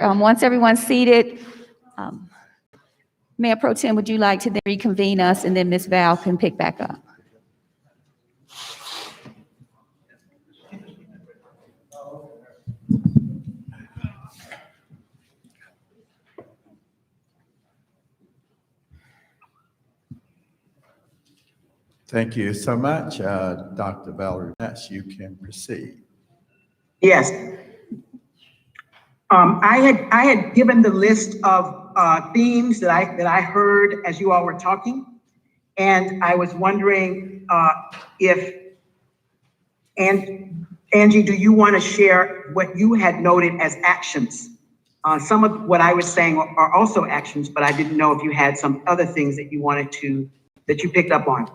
Once everyone's seated, Mayor Pro Tem, would you like to then reconvene us, and then Ms. Val can pick back up? Thank you so much. Dr. Valerie Metz, you can proceed. Yes. I had given the list of themes that I heard as you all were talking, and I was wondering if, and Angie, do you want to share what you had noted as actions? Some of what I was saying are also actions, but I didn't know if you had some other things that you wanted to, that you picked up on.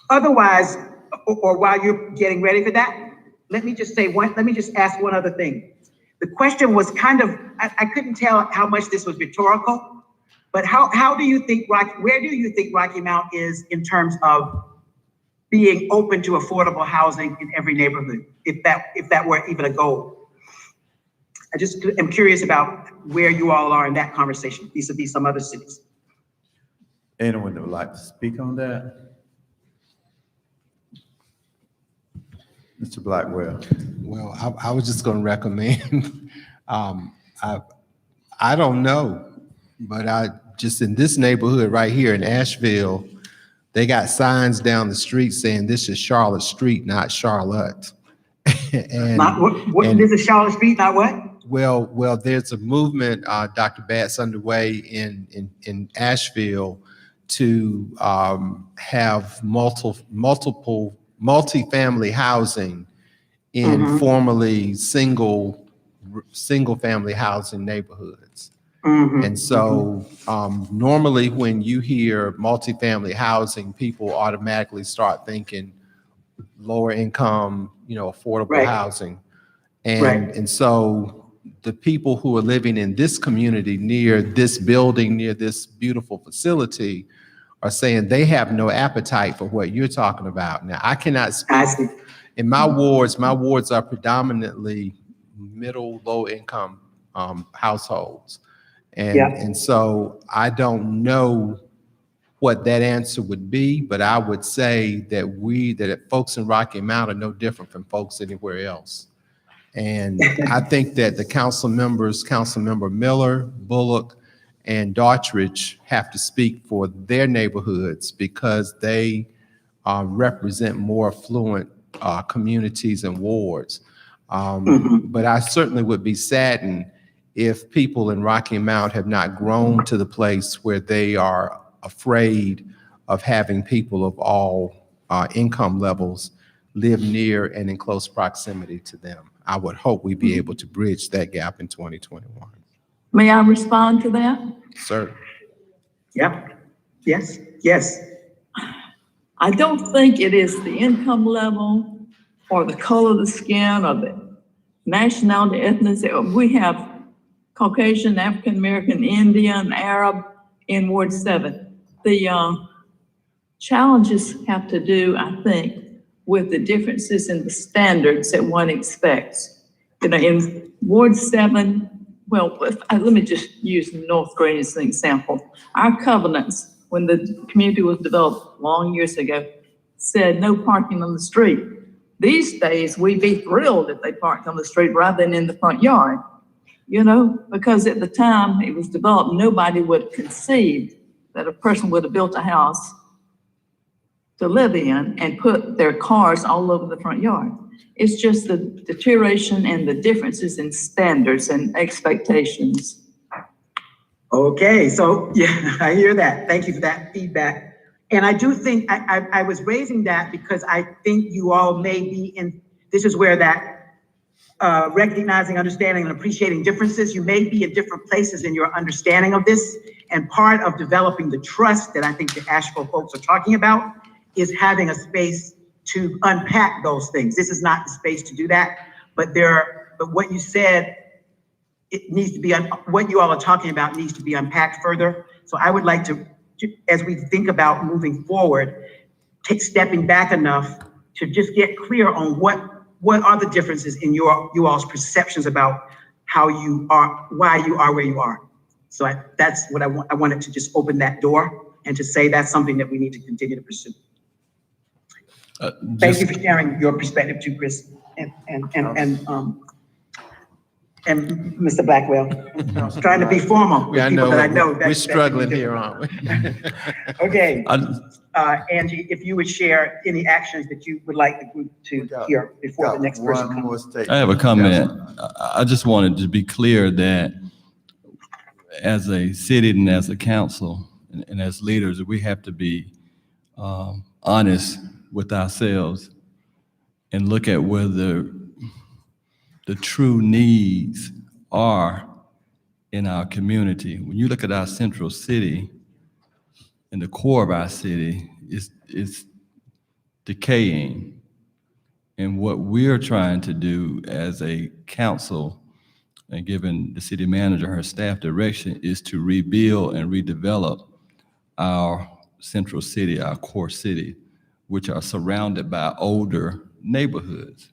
Otherwise, or while you're getting ready for that, let me just ask one other thing. The question was kind of, I couldn't tell how much this was rhetorical, but how do you think, where do you think Rocky Mount is in terms of being open to affordable housing in every neighborhood, if that were even a goal? I just am curious about where you all are in that conversation vis-a-vis some other cities. Anyone that would like to speak on that? Mr. Blackwell. Well, I was just going to recommend, I don't know, but I just in this neighborhood right here in Asheville, they got signs down the street saying this is Charlotte Street, not Charlotte. And this is Charlotte Street, not what? Well, there's a movement, Dr. Batts, underway in Asheville to have multi-family housing in formerly single family housing neighborhoods. And so normally when you hear multi-family housing, people automatically start thinking lower income, affordable housing. And so the people who are living in this community near this building, near this beautiful facility, are saying they have no appetite for what you're talking about. Now, I cannot speak. In my wards are predominantly middle, low income households. And so I don't know what that answer would be, but I would say that folks in Rocky Mount are no different from folks anywhere else. And I think that the council members, Councilmember Miller, Bullock, and Daughtridge have to speak for their neighborhoods because they represent more affluent communities and wards. But I certainly would be saddened if people in Rocky Mount have not grown to the place where they are afraid of having people of all income levels live near and in close proximity to them. I would hope we'd be able to bridge that gap in 2021. May I respond to that? Sir. Yeah. Yes. I don't think it is the income level or the color of the skin or the nationality, ethnicity. We have Caucasian, African American, Indian, Arab in Ward 7. The challenges have to do, I think, with the differences in the standards that one expects. In Ward 7, well, let me just use North Green as an example. Our covenants, when the community was developed long years ago, said no parking on the street. These days, we'd be thrilled if they parked on the street rather than in the front yard, because at the time it was developed, nobody would have conceived that a person would have built a house to live in and put their cars all over the front yard. It's just the deterioration and the differences in standards and expectations. Okay, so yeah, I hear that. Thank you for that feedback. And I do think I was raising that because I think you all may be in, this is where that recognizing, understanding, and appreciating differences, you may be in different places in your understanding of this. And part of developing the trust that I think the Asheville folks are talking about is having a space to unpack those things. This is not the space to do that, but what you said, it needs to be, what you all are talking about needs to be unpacked further. So I would like to, as we think about moving forward, stepping back enough to just get clear on what are the differences in you all's perceptions about how you are, why you are where you are. So that's what I want. I wanted to just open that door and to say that's something that we need to continue to pursue. Thank you for sharing your perspective too, Chris, and Mr. Blackwell. Trying to be formal with Yeah, I people know, that I know. we're struggling here, aren't we? Okay, Angie, if you would share any actions that you would like the group to hear before the next person One more comes. statement. I have a comment. I just wanted to be clear that as a city and as a council and as leaders, we have to be honest with ourselves and look at where the true needs are in our community. When you look at our central city and the core of our city is decaying. And what we're trying to do as a council and giving the city manager her staff direction is to rebuild and redevelop our central city, our core city, which are surrounded by older neighborhoods.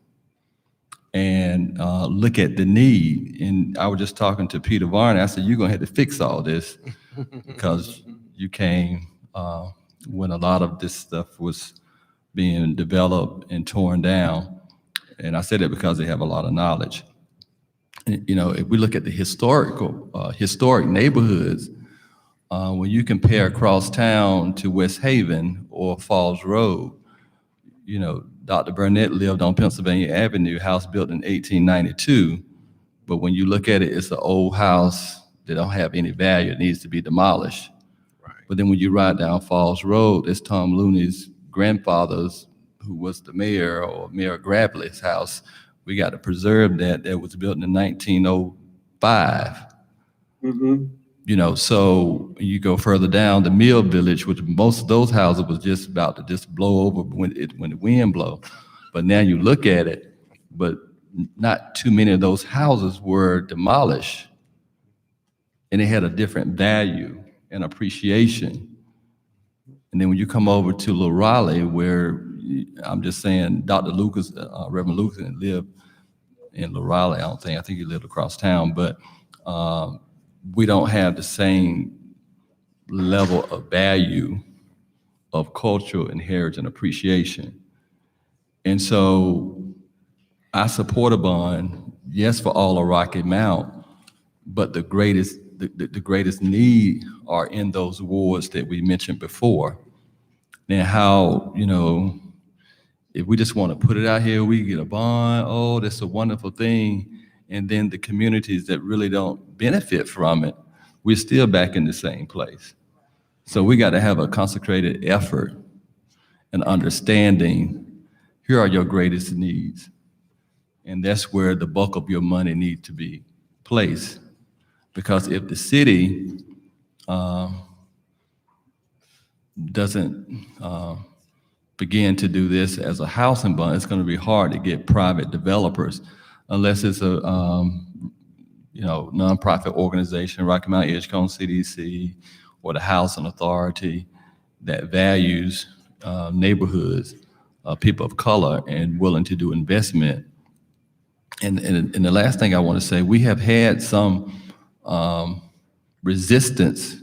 And look at the need. And I was just talking to Peter Varney. I said, you're gonna have to fix all this because you came when a lot of this stuff was being developed and torn down. And I said that because they have a lot of knowledge. And, you know, if we look at the historic neighborhoods, when you compare across town to West Haven or Falls Road, you know, Dr. Burnett lived on Pennsylvania Avenue, house built in 1892. But when you look at it, it's an old house that don't have any value. It needs to be demolished. Right. But then when you ride down Falls Road, it's Tom Looney's grandfather's, who was the mayor, or Mayor Grabley's house. We got to preserve that. That was built in 1905. Mm-hmm. You know, so you go further down, the Mill Village, which most of those houses was just about to just blow over when the wind blow. But now you look at it, but not too many of those houses were demolished, and they had a different value and appreciation. And then when you come over to Little Raleigh, where I'm just saying, Dr. Lucas, Reverend Lucas, lived in Little Raleigh. I think he lived across town, but we don't have the same level of value of cultural inheritance and appreciation. And so I support a bond, yes, for all of Rocky Mount, but the greatest need are in those wards that we mentioned before. And how, you know, if we just want to put it out here, we get a bond, oh, that's a wonderful thing. And then the communities that really don't benefit from it, we're still back in the same place. So we got to have a consecrated effort and understanding, here are your greatest needs. And that's where the bulk of your money needs to be placed. Because if the city doesn't begin to do this as a housing bond, it's going to be hard to get private developers unless it's a nonprofit organization, Rocky Mount Edgecombe CDC, or the Housing Authority that values neighborhoods, people of color, and willing to do investment. And the last thing I want to say, we have had some resistance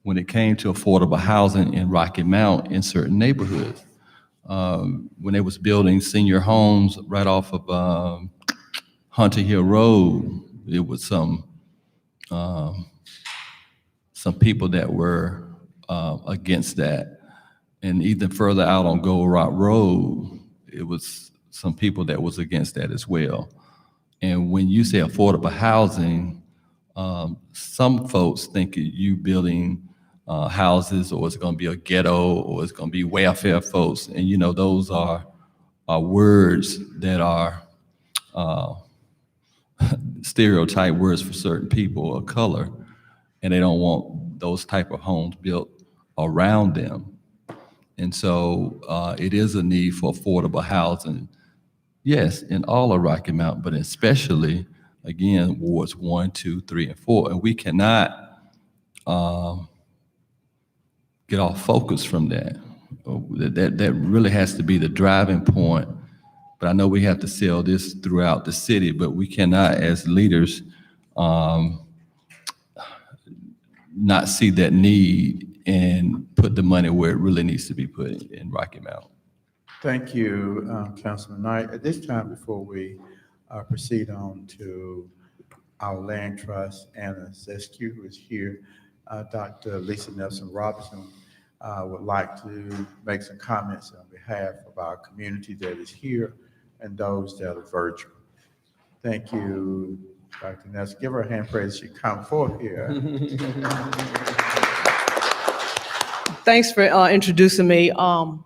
when it came to affordable housing in Rocky Mount in certain neighborhoods. When they was building senior homes right off of Hunter Hill Road, there was some people that were against that. And even further out on Gold Rock Road, it was some people that was against that as well. And when you say affordable housing, some folks think you building houses, or it's going to be a ghetto, or it's going to be welfare folks. And you know, those are words that are stereotype words for certain people of color, and they don't want those type of homes built around them. And so it is a need for affordable housing, yes, in all of Rocky Mount, but especially, again, wards 1, 2, 3, and 4. And we cannot get off focus from that. That really has to be the driving point. But I know we have to sell this throughout the city, but we cannot, as leaders, not see that need and put the money where it really needs to be put in Rocky Mount. Thank you, Councilman Knight. At this time, before we proceed on to our land trust, Anna Zescu, who is here, Dr. Lisa Nelson Robinson would like to make some comments on behalf of our community that is here and those that are virtual. Thank you, Dr. Nelson. Give her a hand praise as she come forth here. Thanks for introducing me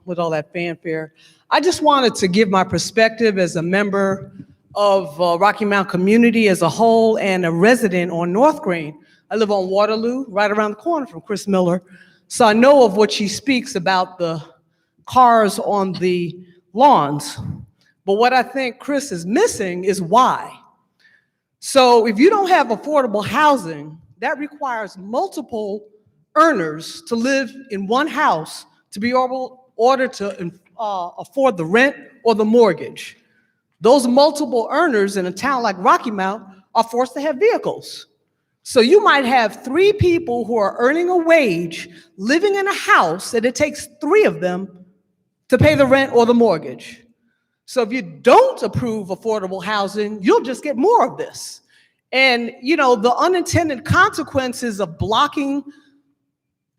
with all that fanfare. I just wanted to give my perspective as a member of Rocky Mount community as a whole and a resident on North Green. I live on Waterloo, right around the corner from Chris Miller. So I know of what she speaks about the cars on the lawns. But what I think Chris is missing is why. So if you don't have affordable housing, that requires multiple earners to live in one house to be able to afford the rent or the mortgage. Those multiple earners in a town like Rocky Mount are forced to have vehicles. So you might have 3 people who are earning a wage living in a house that it takes 3 of them to pay the rent or the mortgage. So if you don't approve affordable housing, you'll just get more of this. And, you know, the unintended consequences of blocking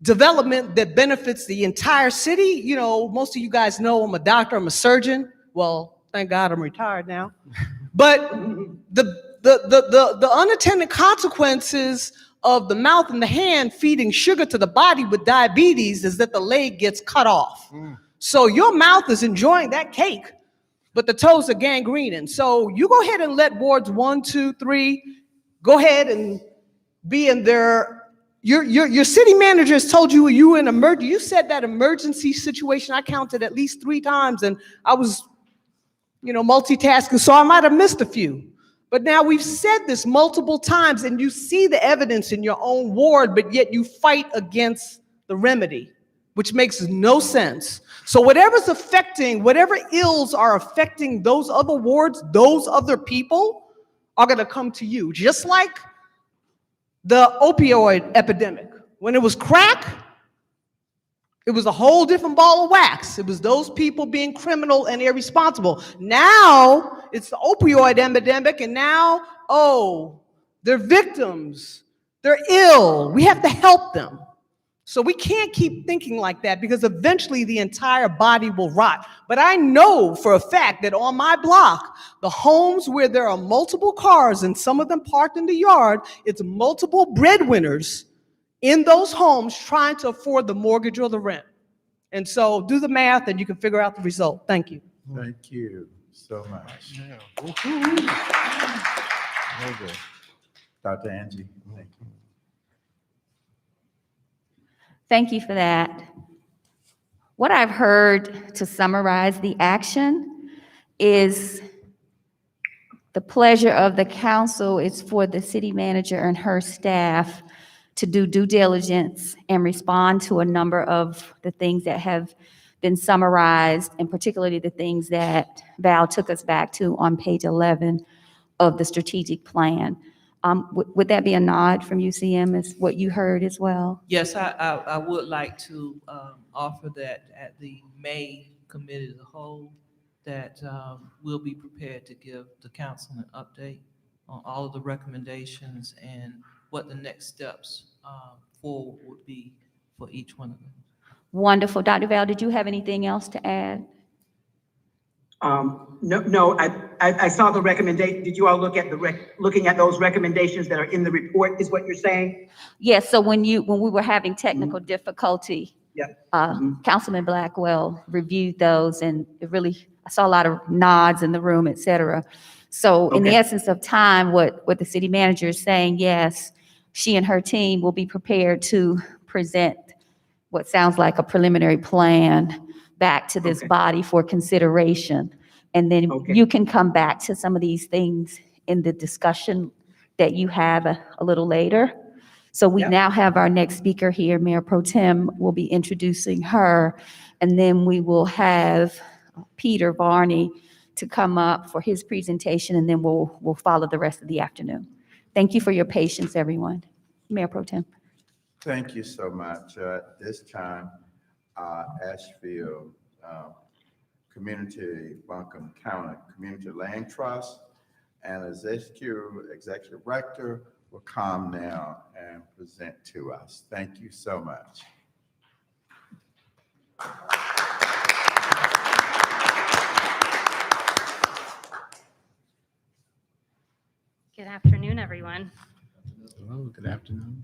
development that benefits the entire city, you know, most of you guys know I'm a doctor, I'm a surgeon. Well, thank God I'm retired now. But the unintended consequences of the mouth and the hand feeding sugar to the body with diabetes is that the leg gets cut off. So your mouth is enjoying that cake, but the toes are gangrening. So you go ahead and let wards 1, 2, 3, go ahead and be in their, your city manager has told you you were in emergency. You said that emergency situation, I counted at least 3 times and I was, you know, multitasking, so I might have missed a few. But now we've said this multiple times and you see the evidence in your own ward, but yet you fight against the remedy, which makes no sense. So whatever's affecting, whatever ills are affecting those other wards, those other people are gonna come to you. Just like the opioid epidemic. When it was crack, it was a whole different ball of wax. It was those people being criminal and irresponsible. Now it's the opioid epidemic, and now, oh, they're victims. They're ill. We have to help them. So we can't keep thinking like that because eventually the entire body will rot. But I know for a fact that on my block, the homes where there are multiple cars and some of them parked in the yard, it's multiple breadwinners in those homes trying to afford the mortgage or the rent. And so do the math and you can figure out the result. Thank you. Thank you so much. Very good. Dr. Angie, thank you. Thank you for that. What I've heard to summarize the action is the pleasure of the council is for the city manager and her staff to do due diligence and respond to a number of the things that have been summarized, and particularly the things that Val took us back to on page 11 of the strategic plan. Would that be a nod from UCM as what you heard as well? Yes, I would like to offer that at the May committee as a whole, that we'll be prepared to give the council an update on all of the recommendations and what the next steps forward would be for each one of them. Wonderful. Dr. Val, did you have anything else to add? No, I saw the recommendation. Did you all look at looking at those recommendations that are in the report is what you're saying? Yes, so when we were having technical difficulty, Councilman Blackwell reviewed those and it really, I saw a lot of nods in the room, et cetera. So in the essence of time, what the city manager is saying, yes, she and her team will be prepared to present what sounds like a preliminary plan back to this body for consideration. And then you can come back to some of these things in the discussion that you have a little later. So we now have our next speaker here, Mayor Pro Tem will be introducing her. And then we will have Peter Varney to come up for his presentation, and then we'll follow the rest of the afternoon. Thank you for your patience, everyone. Mayor Pro Tem. Thank you so much. At this time, Asheville Community, Buncombe County Community Land Trust and Executive Director will come now and present to us. Thank you so much. Good afternoon, everyone. Hello, good afternoon.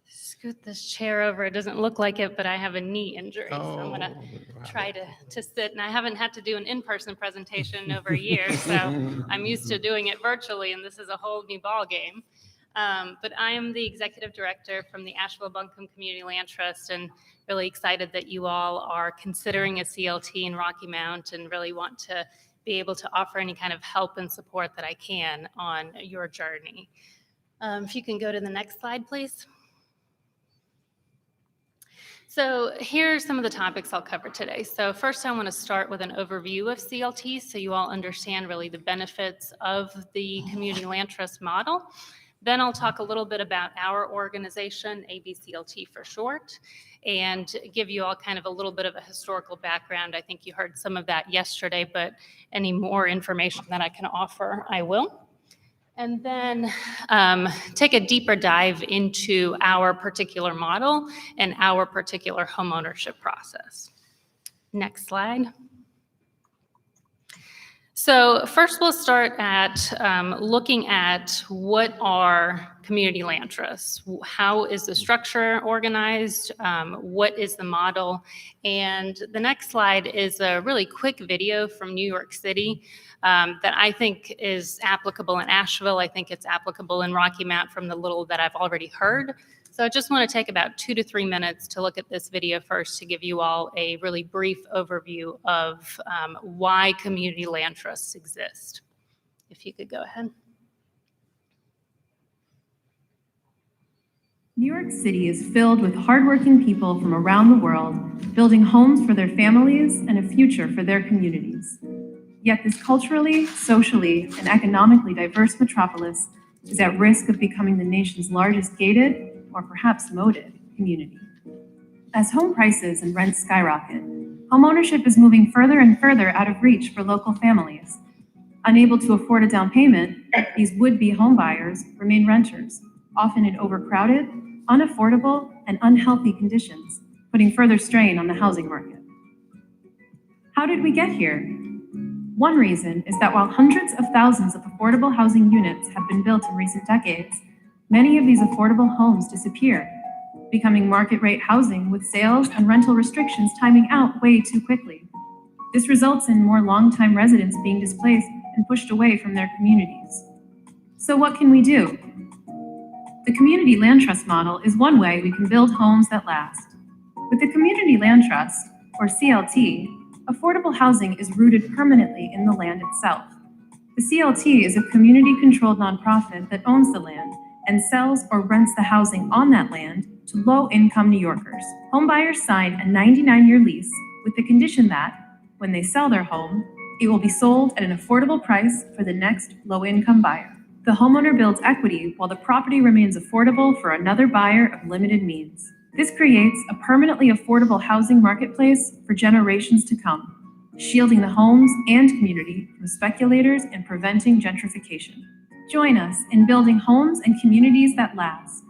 Scoot this chair over. It doesn't look like it, but I have a knee injury, so I'm gonna wow. try to sit. And I haven't had to do an in-person presentation in over a year, so I'm used to doing it virtually, and this is a whole new ball game. But I am the executive director from the Asheville Buncombe Community Land Trust, and really excited that you all are considering a CLT in Rocky Mount and really want to be able to offer any kind of help and support that I can on your journey. If you can go to the next slide, please. So here are some of the topics I'll cover today. So first, I want to start with an overview of CLT so you all understand really the benefits of the community land trust model. Then I'll talk a little bit about our organization, ABCLT for short, and give you all kind of a little bit of a historical background. I think you heard some of that yesterday, but any more information that I can offer, I will. And then take a deeper dive into our particular model and our particular homeownership process. Next slide. So first we'll start at looking at what are community land trusts. How is the structure organized? What is the model? And the next slide is a really quick video from New York City that I think is applicable in Asheville. I think it's applicable in Rocky Mount from the little that I've already heard. So I just want to take about 2 to 3 minutes to look at this video first to give you all a really brief overview of why community land trusts exist. If you could go ahead. New York City is filled with hardworking people from around the world, building homes for their families and a future for their communities. Yet this culturally, socially, and economically diverse metropolis is at risk of becoming the nation's largest gated, or perhaps moated, community. As home prices and rents skyrocket, homeownership is moving further and further out of reach for local families. Unable to afford a down payment, these would-be homebuyers remain renters, often in overcrowded, unaffordable, and unhealthy conditions, putting further strain on the housing market. How did we get here? One reason is that while hundreds of thousands of affordable housing units have been built in recent decades, many of these affordable homes disappear, becoming market-rate housing with sales and rental restrictions timing out way too quickly. This results in more long-time residents being displaced and pushed away from their communities. So what can we do? The Community Land Trust model is one way we can build homes that last. With the Community Land Trust, or CLT, affordable housing is rooted permanently in the land itself. The CLT is a community-controlled nonprofit that owns the land and sells or rents the housing on that land to low-income New Yorkers. Homebuyers sign a 99-year lease with the condition that, when they sell their home, it will be sold at an affordable price for the next low-income buyer. The homeowner builds equity while the property remains affordable for another buyer of limited means. This creates a permanently affordable housing marketplace for generations to come, shielding the homes and community from speculators and preventing gentrification. Join us in building homes and communities that last.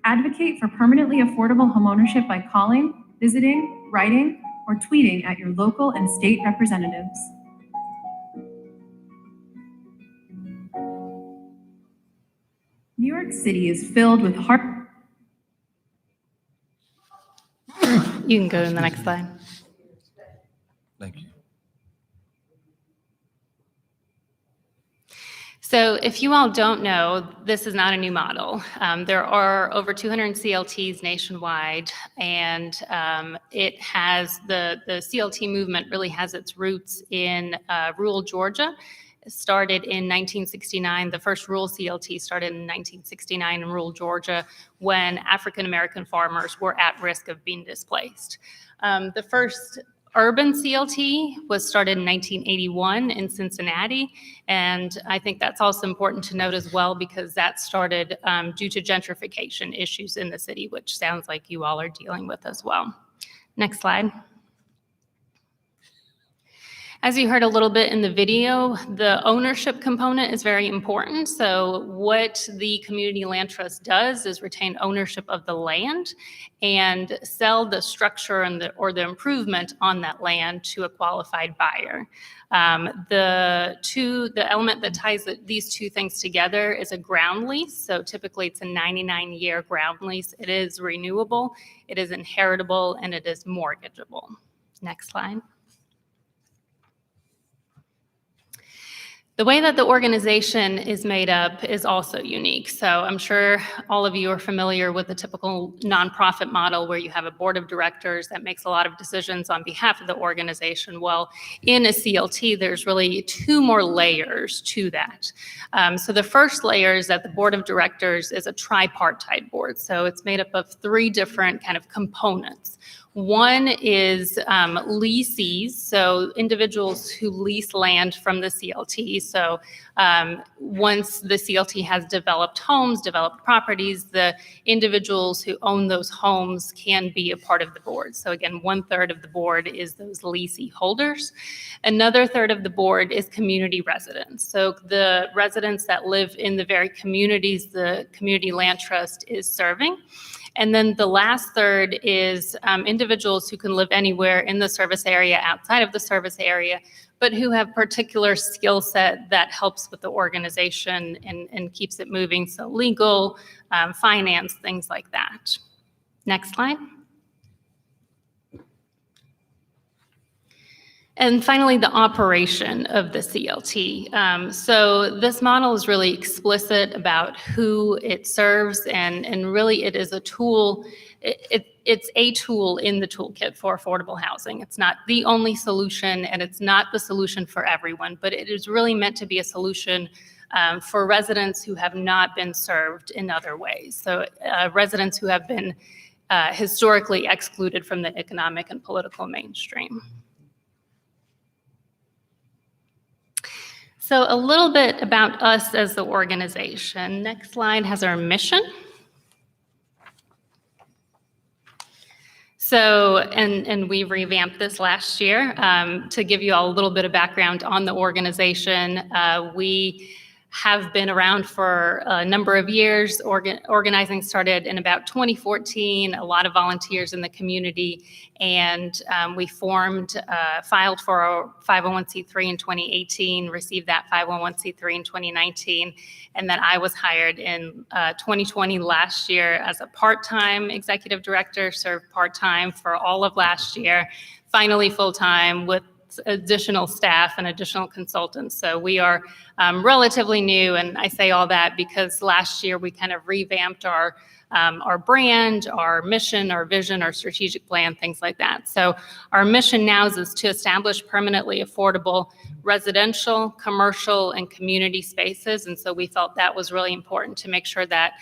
Advocate for permanently affordable homeownership by calling, visiting, writing, or tweeting at your local and state representatives. New York City is filled with You can go to the next slide. Thank you. So if you all don't know, this is not a new model. There are over 200 CLTs nationwide, and it has the CLT movement really has its roots in rural Georgia. It started in 1969. The first rural CLT started in 1969 in rural Georgia when African-American farmers were at risk of being displaced. The first urban CLT was started in 1981 in Cincinnati, and I think that's also important to note as well because that started due to gentrification issues in the city, which sounds like you all are dealing with as well. Next slide. As you heard a little bit in the video, the ownership component is very important. So what the Community Land Trust does is retain ownership of the land and sell the structure and or the improvement on that land to a qualified buyer. The element that ties these two things together is a ground lease. So typically it's a 99-year ground lease. It is renewable, it is inheritable, and it is mortgageable. Next slide. The way that the organization is made up is also unique. So I'm sure all of you are familiar with the typical nonprofit model where you have a board of directors that makes a lot of decisions on behalf of the organization. Well, in a CLT, there's really two more layers to that. So the first layer is that the board of directors is a tripartite board. So it's made up of three different kind of components. One is leasees, so individuals who lease land from the CLT. So once the CLT has developed homes, developed properties, the individuals who own those homes can be a part of the board. So again, 1/3 of the board is those leasee holders. Another third of the board is community residents. So the residents that live in the very communities the Community Land Trust is serving. And then the last third is individuals who can live anywhere in the service area, outside of the service area, but who have particular skill set that helps with the organization and keeps it moving. So legal, finance, things like that. Next slide. And finally, the operation of the CLT. So this model is really explicit about who it serves, and really it is a tool. It's a tool in the toolkit for affordable housing. It's not the only solution, and it's not the solution for everyone, but it is really meant to be a solution for residents who have not been served in other ways. So residents who have been historically excluded from the economic and political mainstream. So a little bit about us as the organization. Next slide has our mission. So, and we revamped this last year to give you all a little bit of background on the organization. We have been around for a number of years. Organizing started in about 2014, a lot of volunteers in the community, and we filed for our 501c3 in 2018, received that 501c3 in 2019, and then I was hired in 2020 last year as a part-time executive director, served part-time for all of last year, finally full-time with additional staff and additional consultants. So we are relatively new, and I say all that because last year we kind of revamped our brand, our mission, our vision, our strategic plan, things like that. So our mission now is to establish permanently affordable residential, commercial, and community spaces. And so we felt that was really important to make sure that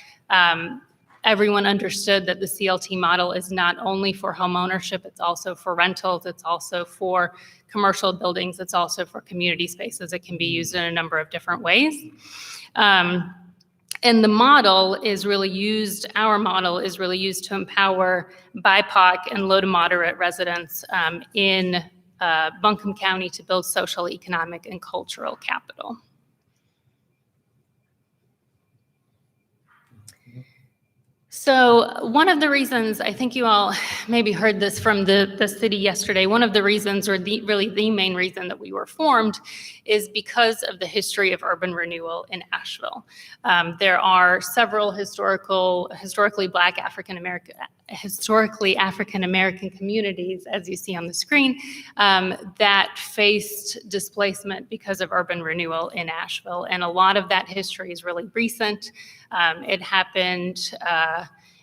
everyone understood that the CLT model is not only for home ownership, it's also for rentals, it's also for commercial buildings, it's also for community spaces. It can be used in a number of different ways. And the model is really used, our model is really used to empower BIPOC and low to moderate residents in Buncombe County to build social, economic, and cultural capital. So one of the reasons, I think you all maybe heard this from the city yesterday, one of the reasons, or really the main reason that we were formed is because of the history of urban renewal in Asheville. There are several historically Black historically African-American communities, as you see on the screen, that faced displacement because of urban renewal in Asheville. And a lot of that history is really recent. It happened,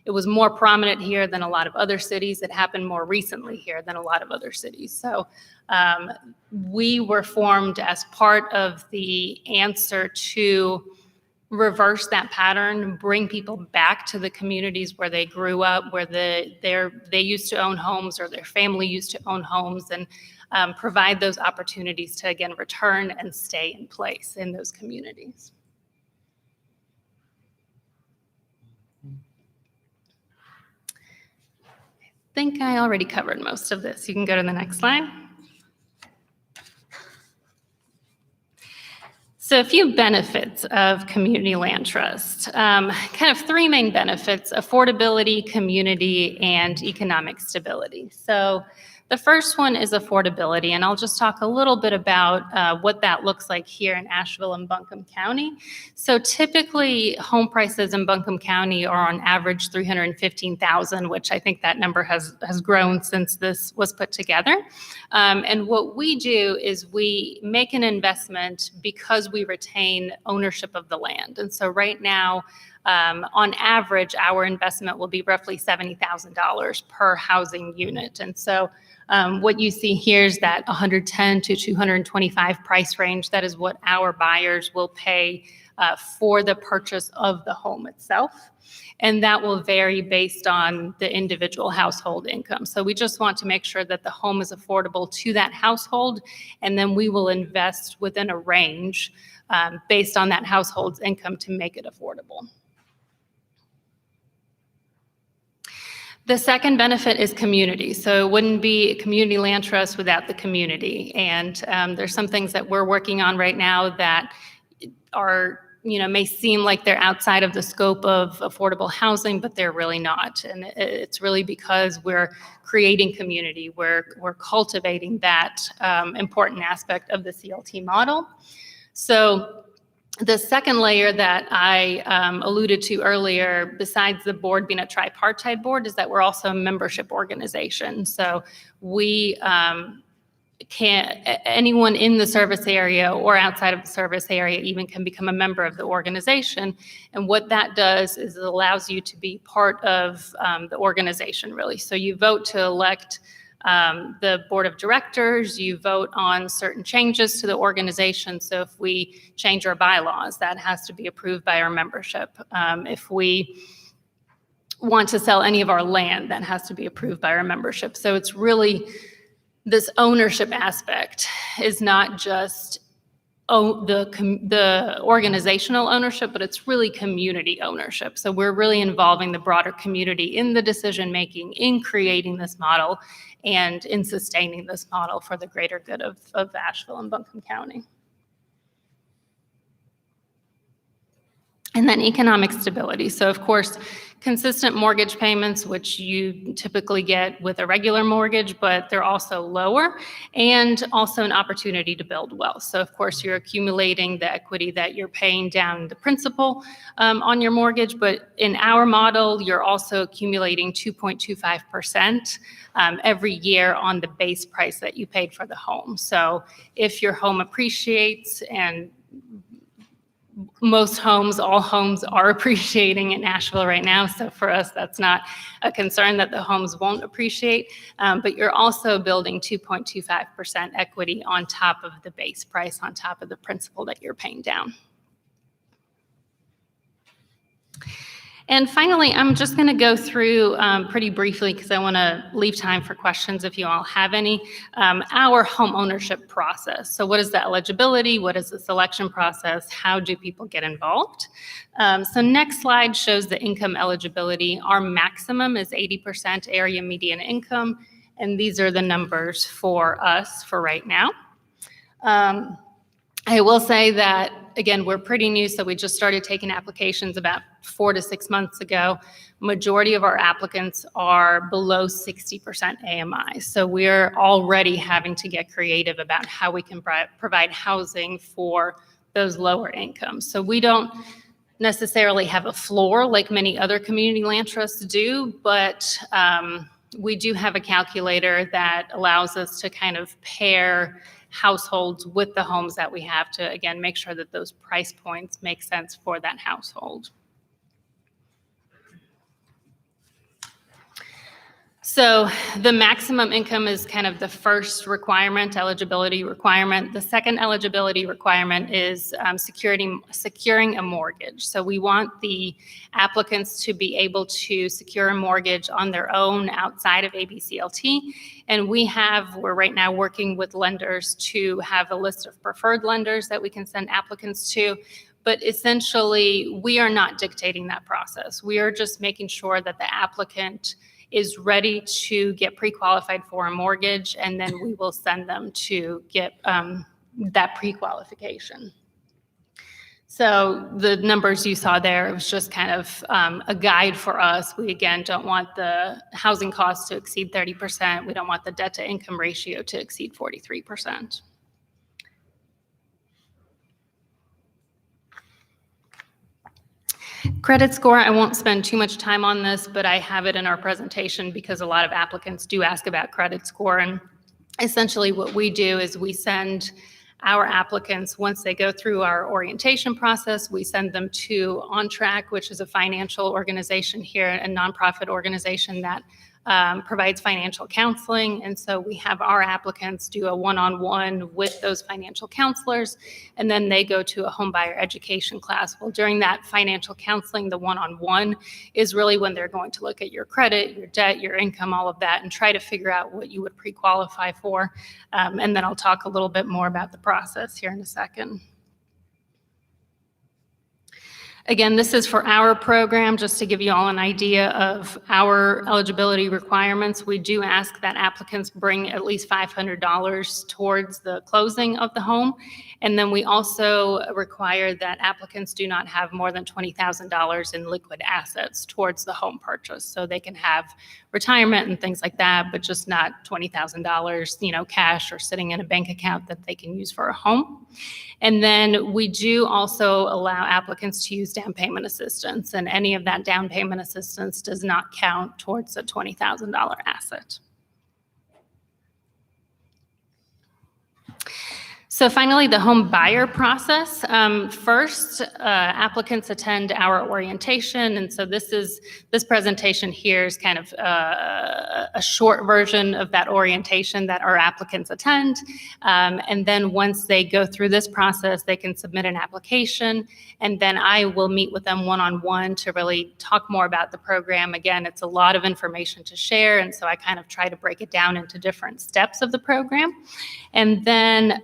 it was more prominent here than a lot of other cities. It happened more recently here than a lot of other cities. So we were formed as part of the answer to reverse that pattern, bring people back to the communities where they grew up, where they used to own homes or their family used to own homes, and provide those opportunities to, again, return and stay in place in those communities. I think I already covered most of this. You can go to the next slide. So a few benefits of community land trust. Kind of three main benefits: affordability, community, and economic stability. So the first one is affordability, and I'll just talk a little bit about what that looks like here in Asheville and Buncombe County. So typically, home prices in Buncombe County are on average $315,000, which I think that number has grown since this was put together. And what we do is we make an investment because we retain ownership of the land. And so right now, on average, our investment will be roughly $70,000 per housing unit. And so what you see here is that 110 to 225 price range. That is what our buyers will pay for the purchase of the home itself. And that will vary based on the individual household income. So we just want to make sure that the home is affordable to that household, and then we will invest within a range based on that household's income to make it affordable. The second benefit is community. So it wouldn't be a community land trust without the community. And there's some things that we're working on right now that are, may seem like they're outside of the scope of affordable housing, but they're really not. And it's really because we're creating community. We're cultivating that important aspect of the CLT model. So the second layer that I alluded to earlier, besides the board being a tripartite board, is that we're also a membership organization. So we anyone in the service area or outside of the service area even can become a member of the organization. And what that does is it allows you to be part of the organization, really. So you vote to elect the board of directors, you vote on certain changes to the organization. So if we change our bylaws, that has to be approved by our membership. If we want to sell any of our land, that has to be approved by our membership. So it's really, this ownership aspect is not just the organizational ownership, but it's really community ownership. So we're really involving the broader community in the decision-making, in creating this model, and in sustaining this model for the greater good of Asheville and Buncombe County. And then economic stability. So of course, consistent mortgage payments, which you typically get with a regular mortgage, but they're also lower, and also an opportunity to build wealth. So of course, you're accumulating the equity that you're paying down the principal on your mortgage, but in our model, you're also accumulating 2.25% every year on the base price that you paid for the home. So if your home appreciates, and most homes, all homes are appreciating in Asheville right now. So for us, that's not a concern that the homes won't appreciate, but you're also building 2.25% equity on top of the base price, on top of the principal that you're paying down. And finally, I'm just going to go through pretty briefly, because I want to leave time for questions if you all have any, our home ownership process. So what is the eligibility? What is the selection process? How do people get involved? So next slide shows the income eligibility. Our maximum is 80% area median income, and these are the numbers for us for right now. I will say that, again, we're pretty new, so we just started taking applications about 4 to 6 months ago. Majority of our applicants are below 60% AMI. So we're already having to get creative about how we can provide housing for those lower incomes. So we don't necessarily have a floor like many other community land trusts do, but we do have a calculator that allows us to kind of pair households with the homes that we have to, again, make sure that those price points make sense for that household. So the maximum income is kind of the first requirement, eligibility requirement. The second eligibility requirement is securing a mortgage. So we want the applicants to be able to secure a mortgage on their own outside of ABCLT. And we're right now working with lenders to have a list of preferred lenders that we can send applicants to. But essentially, we are not dictating that process. We are just making sure that the applicant is ready to get pre-qualified for a mortgage, and then we will send them to get that pre-qualification. So the numbers you saw there, it was just kind of a guide for us. We, again, don't want the housing costs to exceed 30%. We don't want the debt to income ratio to exceed 43%. Credit score, I won't spend too much time on this, but I have it in our presentation because a lot of applicants do ask about credit score. And essentially what we do is we send our applicants, once they go through our orientation process, we send them to On Track, which is a financial organization here, a nonprofit organization that provides financial counseling. And so we have our applicants do a one-on-one with those financial counselors, and then they go to a homebuyer education class. Well, during that financial counseling, the one-on-one is really when they're going to look at your credit, your debt, your income, all of that, and try to figure out what you would pre-qualify for. And then I'll talk a little bit more about the process here in a second. Again, this is for our program, just to give you all an idea of our eligibility requirements. We do ask that applicants bring at least $500 towards the closing of the home. And then we also require that applicants do not have more than $20,000 in liquid assets towards the home purchase. So they can have retirement and things like that, but just not $20,000, cash or sitting in a bank account that they can use for a home. And then we do also allow applicants to use down payment assistance, and any of that down payment assistance does not count towards a $20,000 asset. So finally, the home buyer process. First, applicants attend our orientation, and so this presentation here is kind of a short version of that orientation that our applicants attend. And then once they go through this process, they can submit an application, and then I will meet with them one-on-one to really talk more about the program. Again, it's a lot of information to share, and so I kind of try to break it down into different steps of the program. And then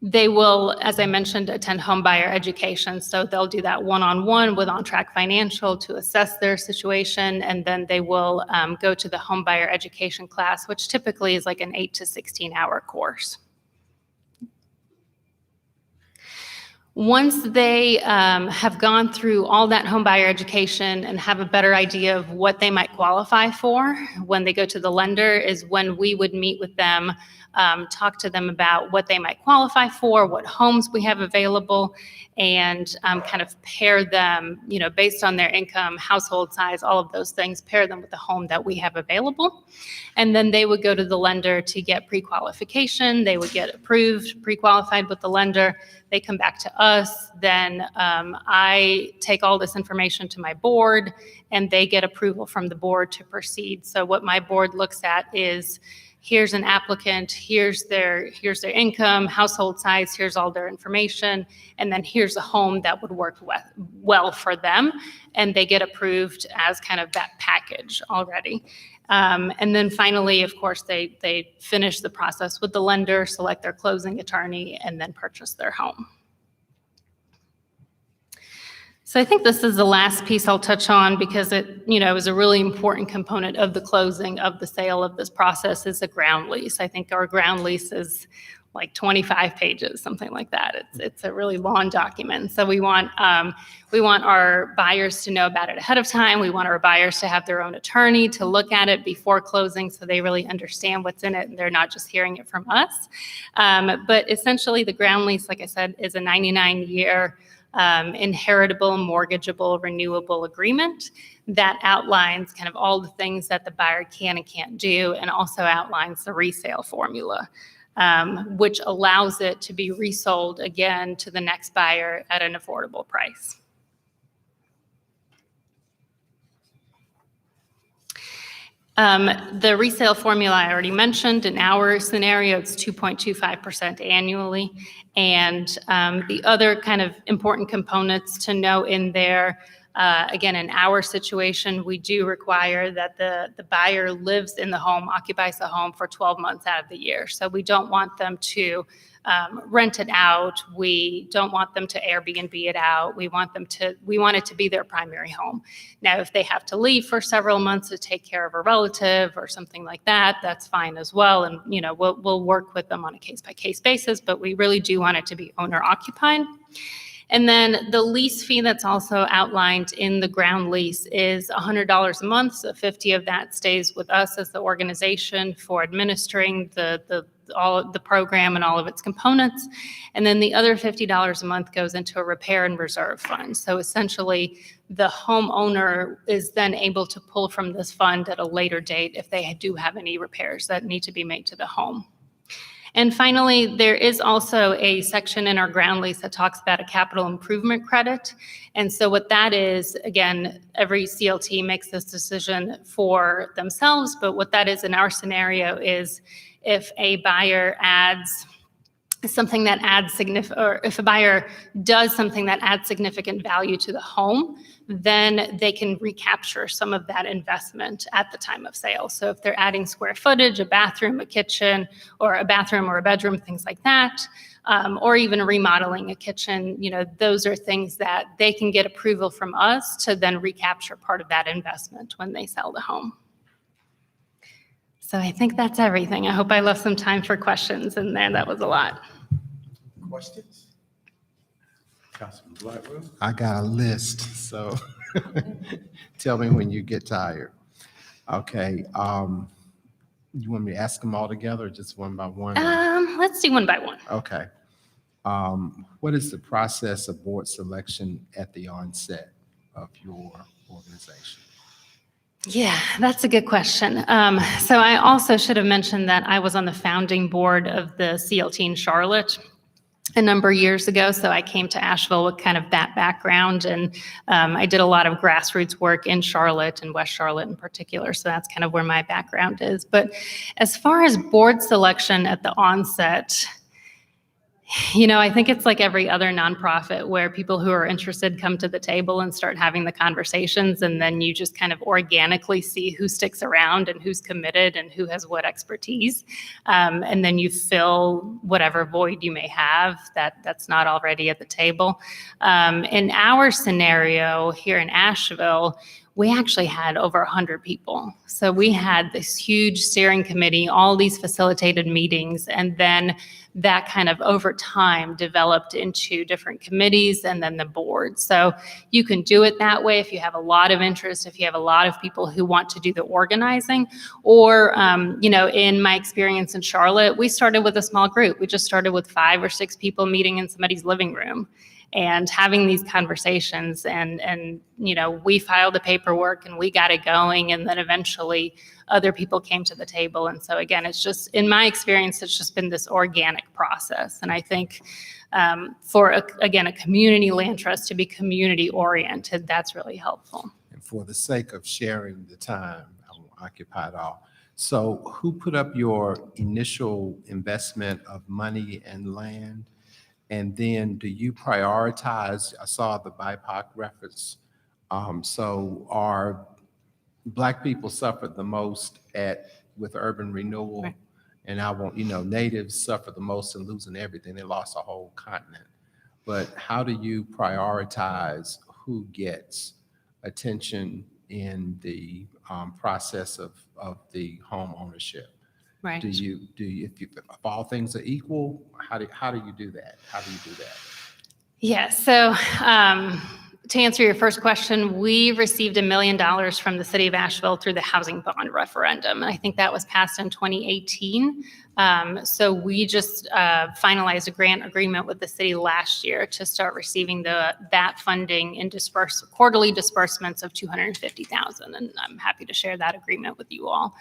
they will, as I mentioned, attend home buyer education. So they'll do that one-on-one with On Track Financial to assess their situation, and then they will go to the home buyer education class, which typically is like an 8 to 16-hour course. Once they have gone through all that home buyer education and have a better idea of what they might qualify for, when they go to the lender is when we would meet with them, talk to them about what they might qualify for, what homes we have available, and kind of pair them, based on their income, household size, all of those things, pair them with the home that we have available. And then they would go to the lender to get pre-qualification. They would get approved, pre-qualified with the lender. They come back to us. Then I take all this information to my board, and they get approval from the board to proceed. So what my board looks at is, here's an applicant, here's their income, household size, here's all their information, and then here's a home that would work well for them, and they get approved as kind of that package already. And then finally, of course, they finish the process with the lender, select their closing attorney, and then purchase their home. So I think this is the last piece I'll touch on, because it, is a really important component of the closing of the sale of this process, is a ground lease. I think our ground lease is like 25 pages, something like that. It's a really long document. So we want our buyers to know about it ahead of time. We want our buyers to have their own attorney to look at it before closing, so they really understand what's in it and they're not just hearing it from us. But essentially, the ground lease, like I said, is a 99-year inheritable, mortgageable, renewable agreement that outlines kind of all the things that the buyer can and can't do, and also outlines the resale formula, which allows it to be resold again to the next buyer at an affordable price. The resale formula I already mentioned. In our scenario, it's 2.25% annually. And the other kind of important components to know in there, again, in our situation, we do require that the buyer lives in the home, occupies the home for 12 months out of the year. So we don't want them to rent it out. We don't want them to Airbnb it out. We want it to be their primary home. Now, if they have to leave for several months to take care of a relative or something like that, that's fine as well. And, we'll work with them on a case-by-case basis, but we really do want it to be owner-occupied. And then the lease fee that's also outlined in the ground lease is $100 a month. So 50 of that stays with us as the organization for administering all of the program and all of its components. And then the other $50 a month goes into a repair and reserve fund. So essentially, the homeowner is then able to pull from this fund at a later date if they do have any repairs that need to be made to the home. And finally, there is also a section in our ground lease that talks about a capital improvement credit. And so what that is, again, every CLT makes this decision for themselves, but what that is in our scenario is if a buyer adds something that adds or if a buyer does something that adds significant value to the home, then they can recapture some of that investment at the time of sale. So if they're adding square footage, a bathroom, a kitchen, or a bathroom or a bedroom, things like that, or even remodeling a kitchen, those are things that they can get approval from us to then recapture part of that investment when they sell the home. So I think that's everything. I hope I left some time for questions in there. That was a lot. Questions? Councilman Blackwell? I got a list, so tell me when you get tired. Okay, you want me to ask them all together or just one by one? Let's do one by one. Okay. What is the process of board selection at the onset of your organization? Yeah, that's a good question. So I also should have mentioned that I was on the founding board of the CLT in Charlotte a number of years ago. So I came to Asheville with kind of that background, and I did a lot of grassroots work in Charlotte and West Charlotte in particular. So that's kind of where my background is. But as far as board selection at the onset, I think it's like every other nonprofit where people who are interested come to the table and start having the conversations, and then you just kind of organically see who sticks around and who's committed and who has what expertise. And then you fill whatever void you may have that's not already at the table. In our scenario here in Asheville, we actually had over 100 people. So we had this huge steering committee, all these facilitated meetings, and then that kind of over time developed into different committees and then the board. So you can do it that way if you have a lot of interest, if you have a lot of people who want to do the organizing, or, in my experience in Charlotte, we started with a small group. We just started with 5 or 6 people meeting in somebody's living room and having these conversations, and we filed the paperwork and we got it going, and then eventually other people came to the table. And so again, it's just, in my experience, it's just been this organic process. And I think for a community land trust to be community oriented, that's really helpful. And for the sake of sharing the time, I won't occupy it all. So who put up your initial investment of money and land? And then do you prioritize? I saw the BIPOC reference. So are Black people suffered the most with urban renewal? Right. And I won't, natives suffer the most in losing everything. They lost a whole continent. But how do you prioritize who gets attention in the process of the home ownership? Right. Do you, if all things are equal, how do you do that? How do you do that? Yeah, so to answer your first question, we received $1 million from the city of Asheville through the housing bond referendum. And I think that was passed in 2018. So we just finalized a grant agreement with the city last year to start receiving that funding in quarterly disbursements of $250,000. And I'm happy to share that agreement with you all.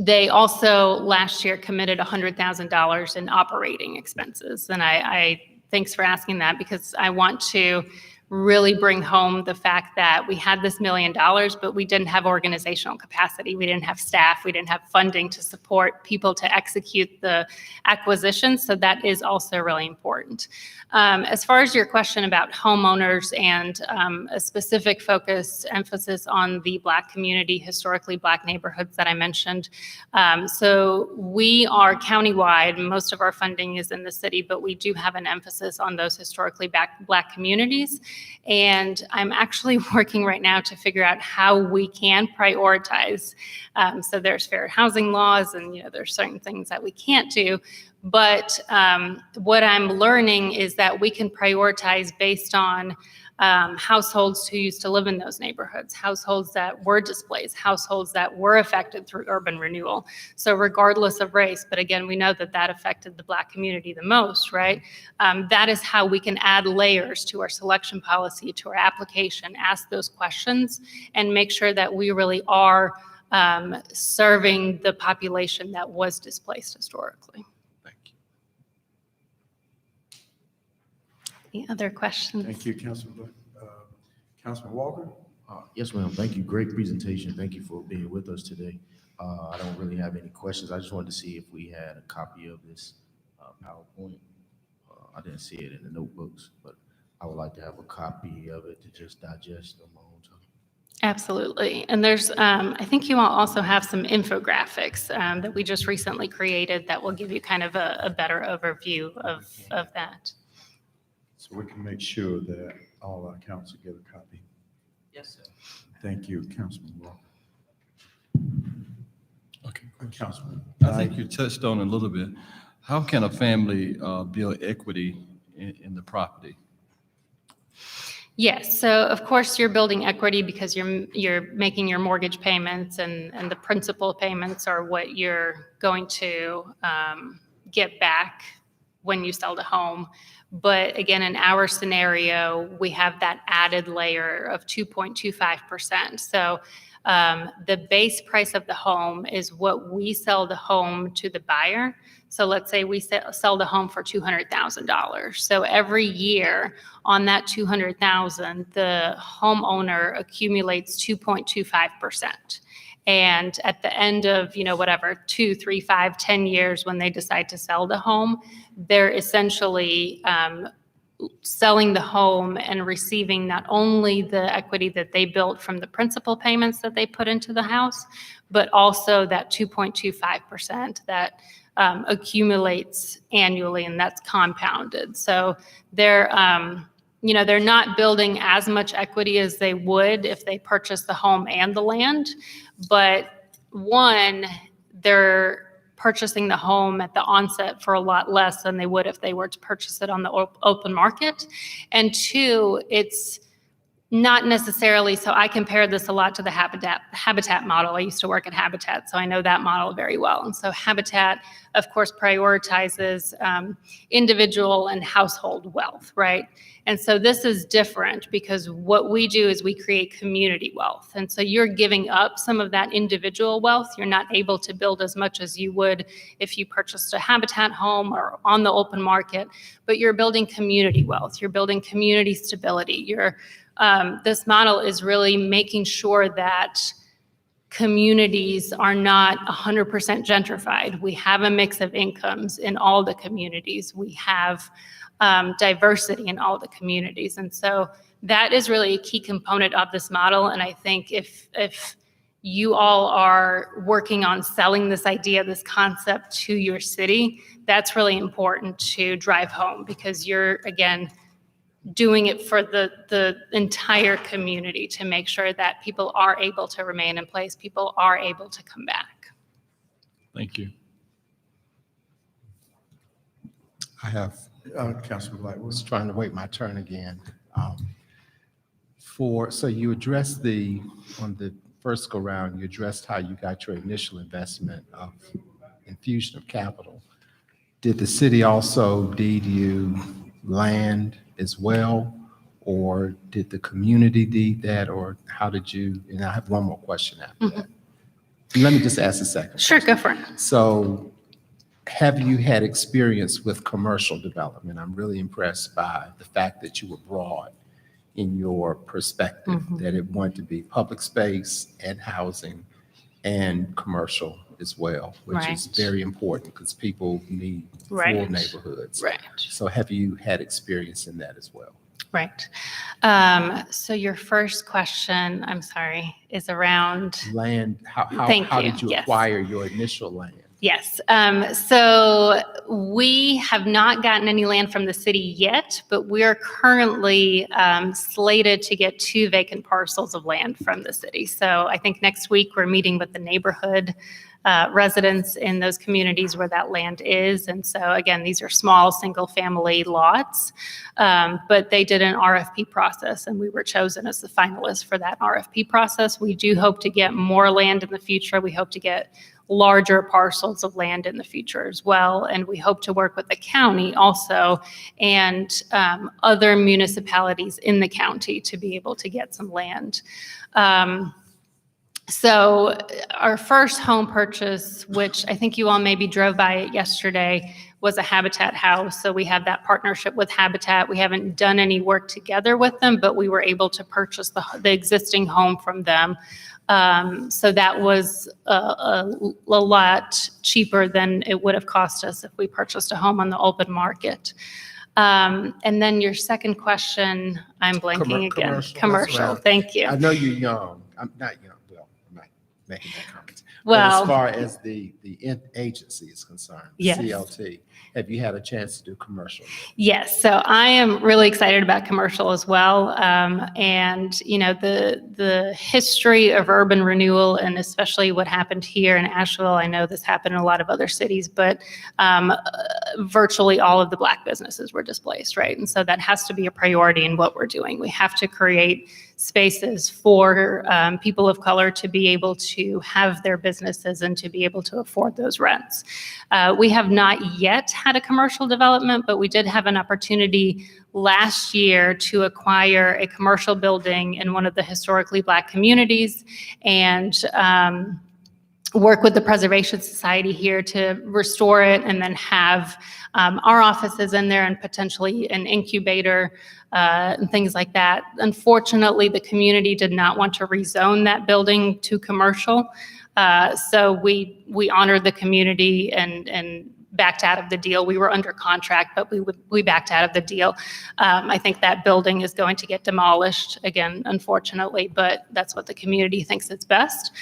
They also last year committed $100,000 in operating expenses. And I thanks for asking that, because I want to really bring home the fact that we had this $1 million, but we didn't have organizational capacity. We didn't have staff. We didn't have funding to support people to execute the acquisition. So that is also really important. As far as your question about homeowners and a specific emphasis on the Black community, historically Black neighborhoods that I mentioned. So we are countywide. Most of our funding is in the city, but we do have an emphasis on those historically Black communities. And I'm actually working right now to figure out how we can prioritize. So there's fair housing laws, and there's certain things that we can't do. But what I'm learning is that we can prioritize based on households who used to live in those neighborhoods, households that were displaced, households that were affected through urban renewal. So regardless of race, but again, we know that that affected the Black community the most, right? That is how we can add layers to our selection policy, to our application, ask those questions, and make sure that we really are serving the population that was displaced historically. Any other questions? Thank you, Councilman Walker. Yes, ma'am. Thank you. Great presentation. Thank you for being with us today. I don't really have any questions. I just wanted to see if we had a copy of this PowerPoint. I didn't see it in the notebooks, but I would like to have a copy of it to just digest on my own time. Absolutely. And there's, I think you all also have some infographics that we just recently created that will give you kind of a better overview of that. So we can make sure that all our council get a copy. Yes, sir. Thank you, Councilman Walker. Okay. Councilman. I think you touched on it a little bit. How can a family build equity in the property? Yes, so of course you're building equity because you're making your mortgage payments, and the principal payments are what you're going to get back when you sell the home. But again, in our scenario, we have that added layer of 2.25%. So the base price of the home is what we sell the home to the buyer. So let's say we sell the home for $200,000. So every year on that $200,000, the homeowner accumulates 2.25%. And at the end of, 2, 3, 5, 10 years, when they decide to sell the home, they're essentially selling the home and receiving not only the equity that they built from the principal payments that they put into the house, but also that 2.25% that accumulates annually, and that's compounded. So they're not building as much equity as they would if they purchased the home and the land. But one, they're purchasing the home at the onset for a lot less than they would if they were to purchase it on the open market. And two, it's not necessarily, so I compare this a lot to the Habitat model. I used to work at Habitat, so I know that model very well. And so Habitat, of course, prioritizes individual and household wealth, right? And so this is different because what we do is we create community wealth. And so you're giving up some of that individual wealth. You're not able to build as much as you would if you purchased a Habitat home or on the open market, but you're building community wealth. You're building community stability. This model is really making sure that communities are not 100% gentrified. We have a mix of incomes in all the communities. We have diversity in all the communities. And so that is really a key component of this model. And I think if you all are working on selling this idea, this concept to your city, that's really important to drive home, because you're, again, doing it for the entire community to make sure that people are able to remain in place, people are able to come back. Thank you. I have Councilman Blackwood. Was trying to wait my turn again. So you addressed on the first go round, you addressed how you got your initial investment of infusion of capital. Did the city also deed you land as well, or did the community deed that, or how did you? And I have one more question after that. Let me just ask a second. Sure, go for it. So have you had experience with commercial development? I'm really impressed by the fact that you were broad in your perspective, that it wanted to be public space and housing and commercial as well, which is Right. very important because people need full Right. neighborhoods. Right. So have you had experience in that as well? Right. So your first question, I'm sorry, is around, Land, Thank how you. did you Yes. acquire your initial land? yes. So we have not gotten any land from the city yet, but we're currently slated to get 2 vacant parcels of land from the city. So I think next week we're meeting with the neighborhood residents in those communities where that land is. And so again, these are small single-family lots, but they did an RFP process and we were chosen as the finalist for that RFP process. We do hope to get more land in the future. We hope to get larger parcels of land in the future as well. And we hope to work with the county also and other municipalities in the county to be able to get some land. So our first home purchase, which I think you all maybe drove by it yesterday, was a Habitat house. So we have that partnership with Habitat. We haven't done any work together with them, but we were able to purchase the existing home from them. So that was a lot cheaper than it would have cost us if we purchased a home on the open market. And then your second question, I'm blanking again. Commercial. That's Commercial, around- thank you. I know you're young. I'm not young. Well, I'm not making that comment. But Well- as far as the agency is concerned, Yes. CLT, have you had a chance to do commercial? Yes, so I am really excited about commercial as well. And, you know, the history of urban renewal and especially what happened here in Asheville, I know this happened in a lot of other cities, but virtually all of the Black businesses were displaced, right? And so that has to be a priority in what we're doing. We have to create spaces for people of color to be able to have their businesses and to be able to afford those rents. We have not yet had a commercial development, but we did have an opportunity last year to acquire a commercial building in one of the historically Black communities and work with the Preservation Society here to restore it and then have our offices in there and potentially an incubator and things like that. Unfortunately, the community did not want to rezone that building to commercial. So we honored the community and backed out of the deal. We were under contract, but we backed out of the deal. I think that building is going to get demolished again, unfortunately, but that's what the community thinks is best.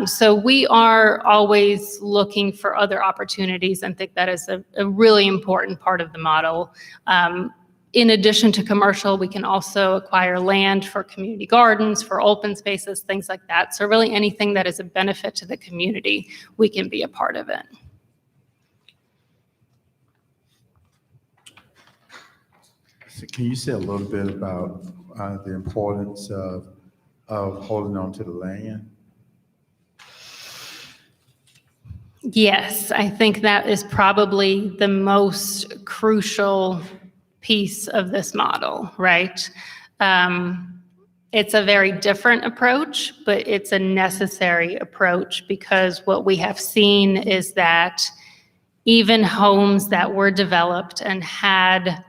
So we are always looking for other opportunities and think that is a really important part of the model. In addition to commercial, we can also acquire land for community gardens, for open spaces, things like that. So really anything that is a benefit to the community, we can be a part of it. So can you say a little bit about the importance of holding on to the land? Yes, I think that is probably the most crucial piece of this model, right? It's a very different approach, but it's a necessary approach because what we have seen is that even homes that were developed and had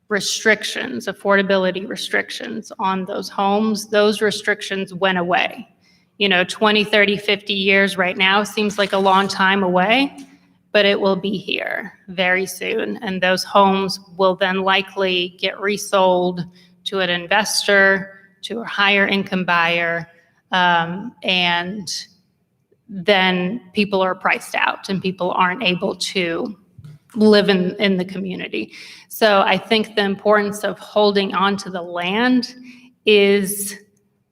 restrictions, affordability restrictions on those homes, those restrictions went away. You know, 20, 30, 50 years right now seems like a long time away, but it will be here very soon. And those homes will then likely get resold to an investor, to a higher income buyer, and then people are priced out and people aren't able to live in the community. So I think the importance of holding on to the land is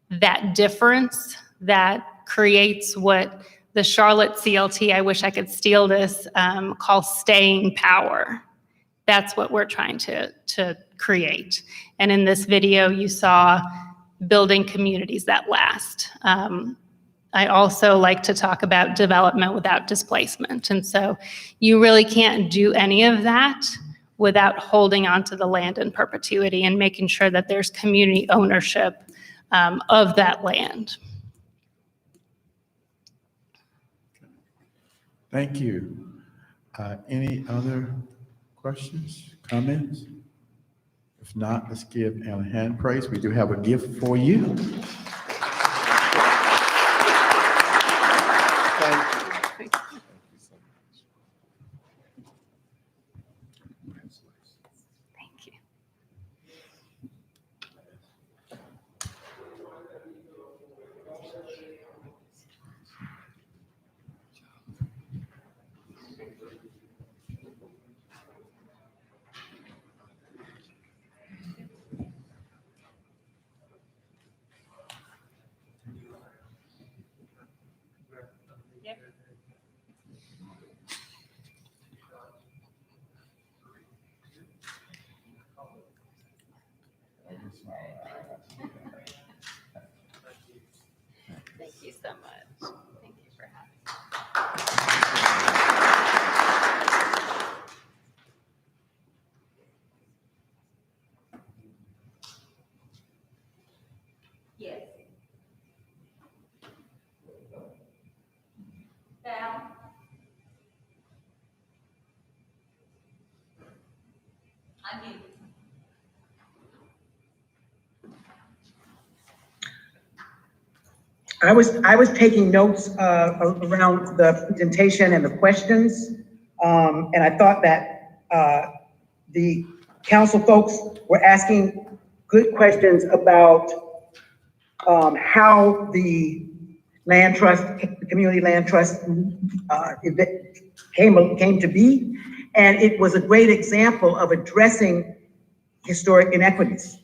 that difference that creates what the Charlotte CLT, I wish I could steal this, call staying power. That's what we're trying to create. And in this video, you saw building communities that last. I also like to talk about development without displacement. And so you really can't do any of that without holding on to the land in perpetuity and making sure that there's community ownership of that land. Thank you. Any other questions, comments? If not, let's give Anna a hand praise. We do have a gift for you. Thank you. Thank you so much. Thank you for having me. Yes. Val? I do. I was taking notes around the presentation and the questions, and I thought that the council folks were asking good questions about how the land trust, the community land trust, came to be, and it was a great example of addressing historic inequities.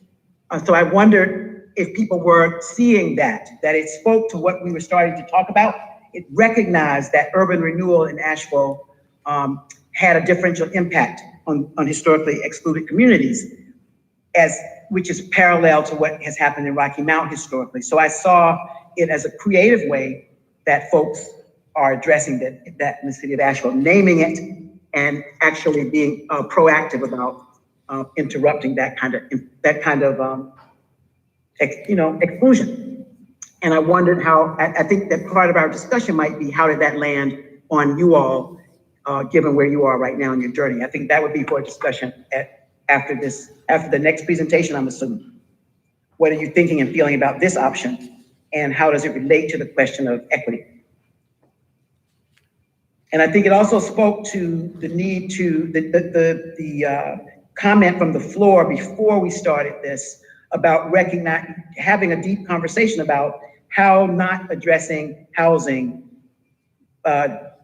So I wondered if people were seeing that it spoke to what we were starting to talk about. It recognized that urban renewal in Asheville had a differential impact on historically excluded communities, which is parallel to what has happened in Rocky Mount historically. So I saw it as a creative way that folks are addressing that in the city of Asheville, naming it and actually being proactive about interrupting that kind of exclusion. And I wondered how, I think that part of our discussion might be, how did that land on you all, given where you are right now in your journey? I think that would be for a discussion after the next presentation, I'm assuming. What are you thinking and feeling about this option? And how does it relate to the question of equity? And I think it also spoke to the need to, the comment from the floor before we started this about having a deep conversation about how not addressing housing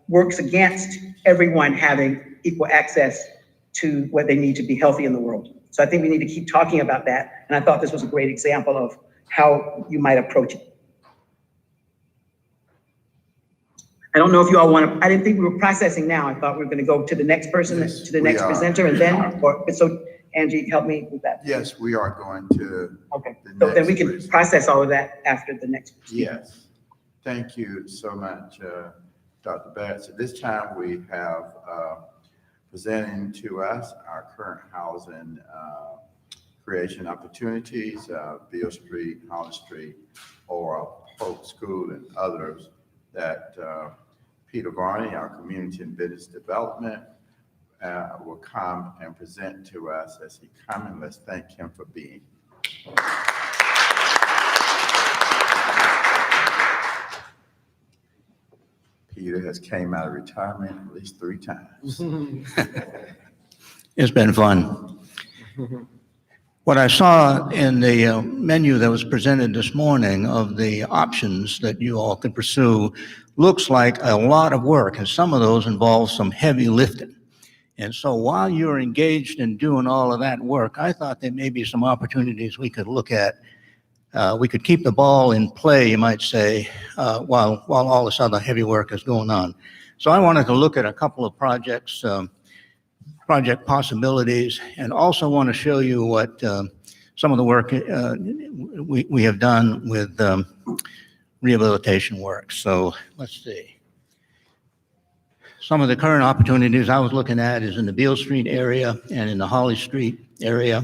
works against everyone having equal access to what they need to be healthy in the world. So I think we need to keep talking about that. And I thought this was a great example of how you might approach it. I don't know if you all want to, I didn't think we were processing now. I thought we were going to go to the next person, Yes, to the next presenter, and then, so Angie, help me with that. Yes, we are going to. Okay, so then we can process all of that after the next. Yes. Thank you so much, Dr. Batts. At this time, we have presenting to us our current housing creation opportunities, Beale Street, Holland Street, or Polk School and others that Peter Varney, our Community and Business Development, will come and present to us as he comes, and let's thank him for being. Peter has came out of retirement at least 3 times. It's been fun. What I saw in the menu that was presented this morning of the options that you all could pursue looks like a lot of work, and some of those involve some heavy lifting. And so while you're engaged in doing all of that work, I thought there may be some opportunities we could look at. We could keep the ball in play, you might say, while all this other heavy work is going on. So I wanted to look at a couple of projects, project possibilities, and also want to show you what some of the work we have done with rehabilitation work. So let's see. Some of the current opportunities I was looking at is in the Beale Street area and in the Holly Street area,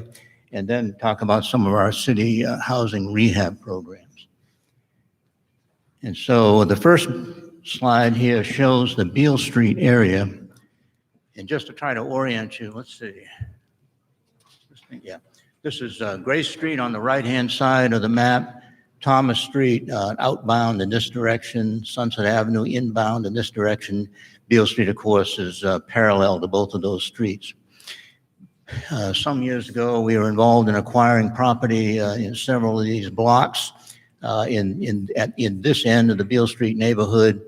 and then talk about some of our city housing rehab programs. And so the first slide here shows the Beale Street area. And just to try to orient you, let's see. Yeah. This is Grace Street on the right-hand side of the map, Thomas Street outbound in this direction, Sunset Avenue inbound in this direction. Beale Street, of course, is parallel to both of those streets. Some years ago, we were involved in acquiring property in several of these blocks in this end of the Beale Street neighborhood.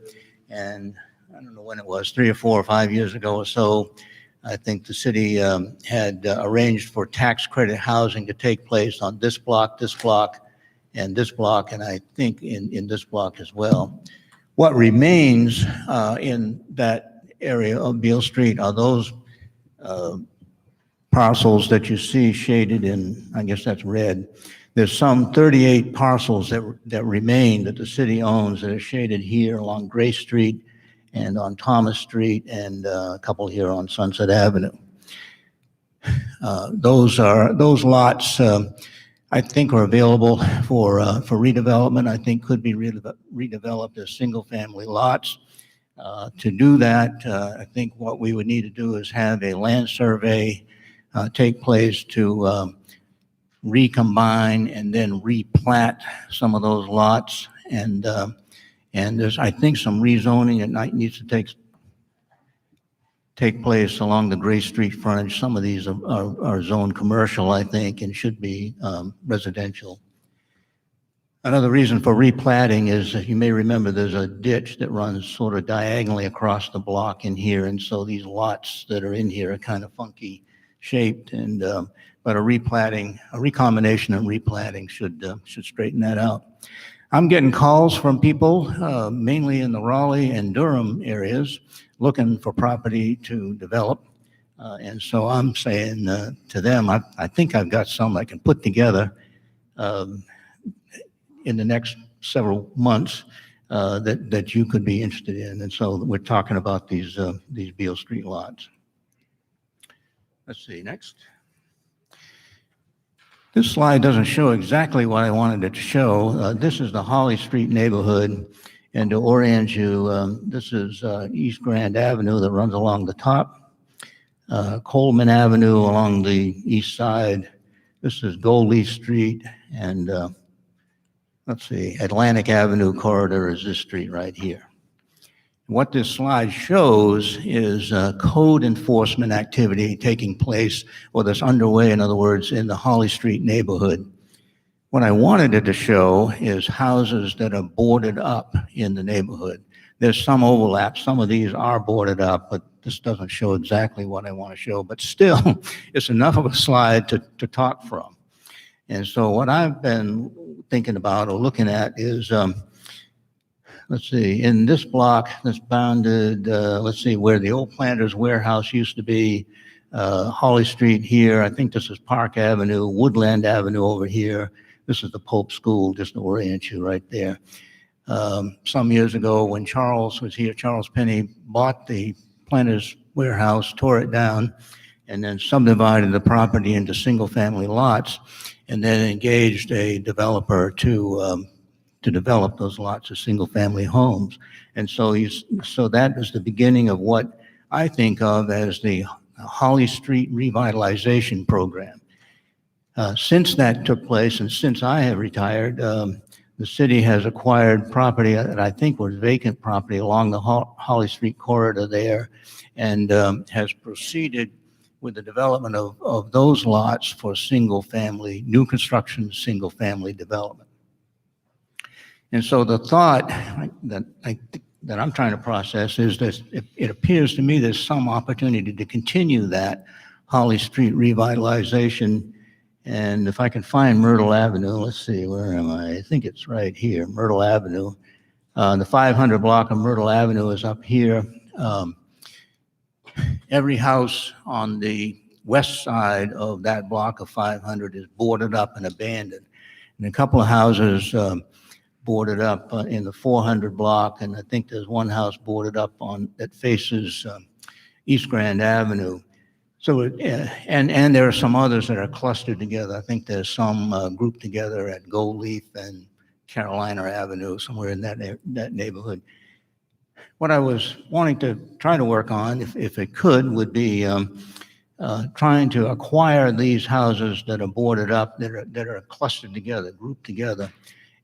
And I don't know when it was, 3 or 4 or 5 years ago or so, I think the city had arranged for tax credit housing to take place on this block, and this block, and I think in this block as well. What remains in that area of Beale Street are those parcels that you see shaded in, I guess that's red. There's some 38 parcels that remain that the city owns that are shaded here along Grace Street and on Thomas Street, and a couple here on Sunset Avenue. Those lots, I think, are available for redevelopment. I think could be redeveloped as single-family lots. To do that, I think what we would need to do is have a land survey take place to recombine and then replat some of those lots, and there's, I think, some rezoning that needs to take place along the Grace Street frontage. Some of these are zoned commercial, I think, and should be residential. Another reason for replatting is, you may remember, there's a ditch that runs sort of diagonally across the block in here, and so these lots that are in here are kind of funky shaped, and but a recombination and replatting should straighten that out. I'm getting calls from people, mainly in the Raleigh and Durham areas, looking for property to develop. And so I'm saying to them, I think I've got some I can put together in the next several months that you could be interested in. And so we're talking about these Beale Street lots. Let's see, next. This slide doesn't show exactly what I wanted it to show. This is the Holly Street neighborhood, and to orient you, this is East Grand Avenue that runs along the top, Coleman Avenue along the east side. This is Goldleaf Street, and let's see, Atlantic Avenue corridor is this street right here. What this slide shows is code enforcement activity taking place, or that's underway, in other words, in the Holly Street neighborhood. What I wanted it to show is houses that are boarded up in the neighborhood. There's some overlap. Some of these are boarded up, but this doesn't show exactly what I want to show. But still, it's enough of a slide to talk from. And so what I've been thinking about or looking at is, let's see, in this block that's bounded, let's see, where the old Planters Warehouse used to be, Holly Street here, I think this is Park Avenue, Woodland Avenue over here. This is the Pope School, just to orient you right there. Some years ago when Charles was here, Charles Penny bought the Planters Warehouse, tore it down, and then subdivided the property into single-family lots, and then engaged a developer to develop those lots as single-family homes. And so that is the beginning of what I think of as the Holly Street Revitalization Program. Since that took place, and since I have retired, the city has acquired property that I think was vacant property along the Holly Street corridor there, and has proceeded with the development of those lots for single-family, new construction, single-family development. And so the thought that I'm trying to process is that it appears to me there's some opportunity to continue that Holly Street revitalization. And if I can find Myrtle Avenue, let's see, where am I? I think it's right here, Myrtle Avenue. The 500 block of Myrtle Avenue is up here. Every house on the west side of that block of 500 is boarded up and abandoned. And a couple of houses boarded up in the 400 block, and I think there's one house boarded up that faces East Grand Avenue. So, and there are some others that are clustered together. I think there's some grouped together at Goldleaf and Carolina Avenue, somewhere in that neighborhood. What I was wanting to try to work on, if it could, would be trying to acquire these houses that are boarded up, that are clustered together, grouped together,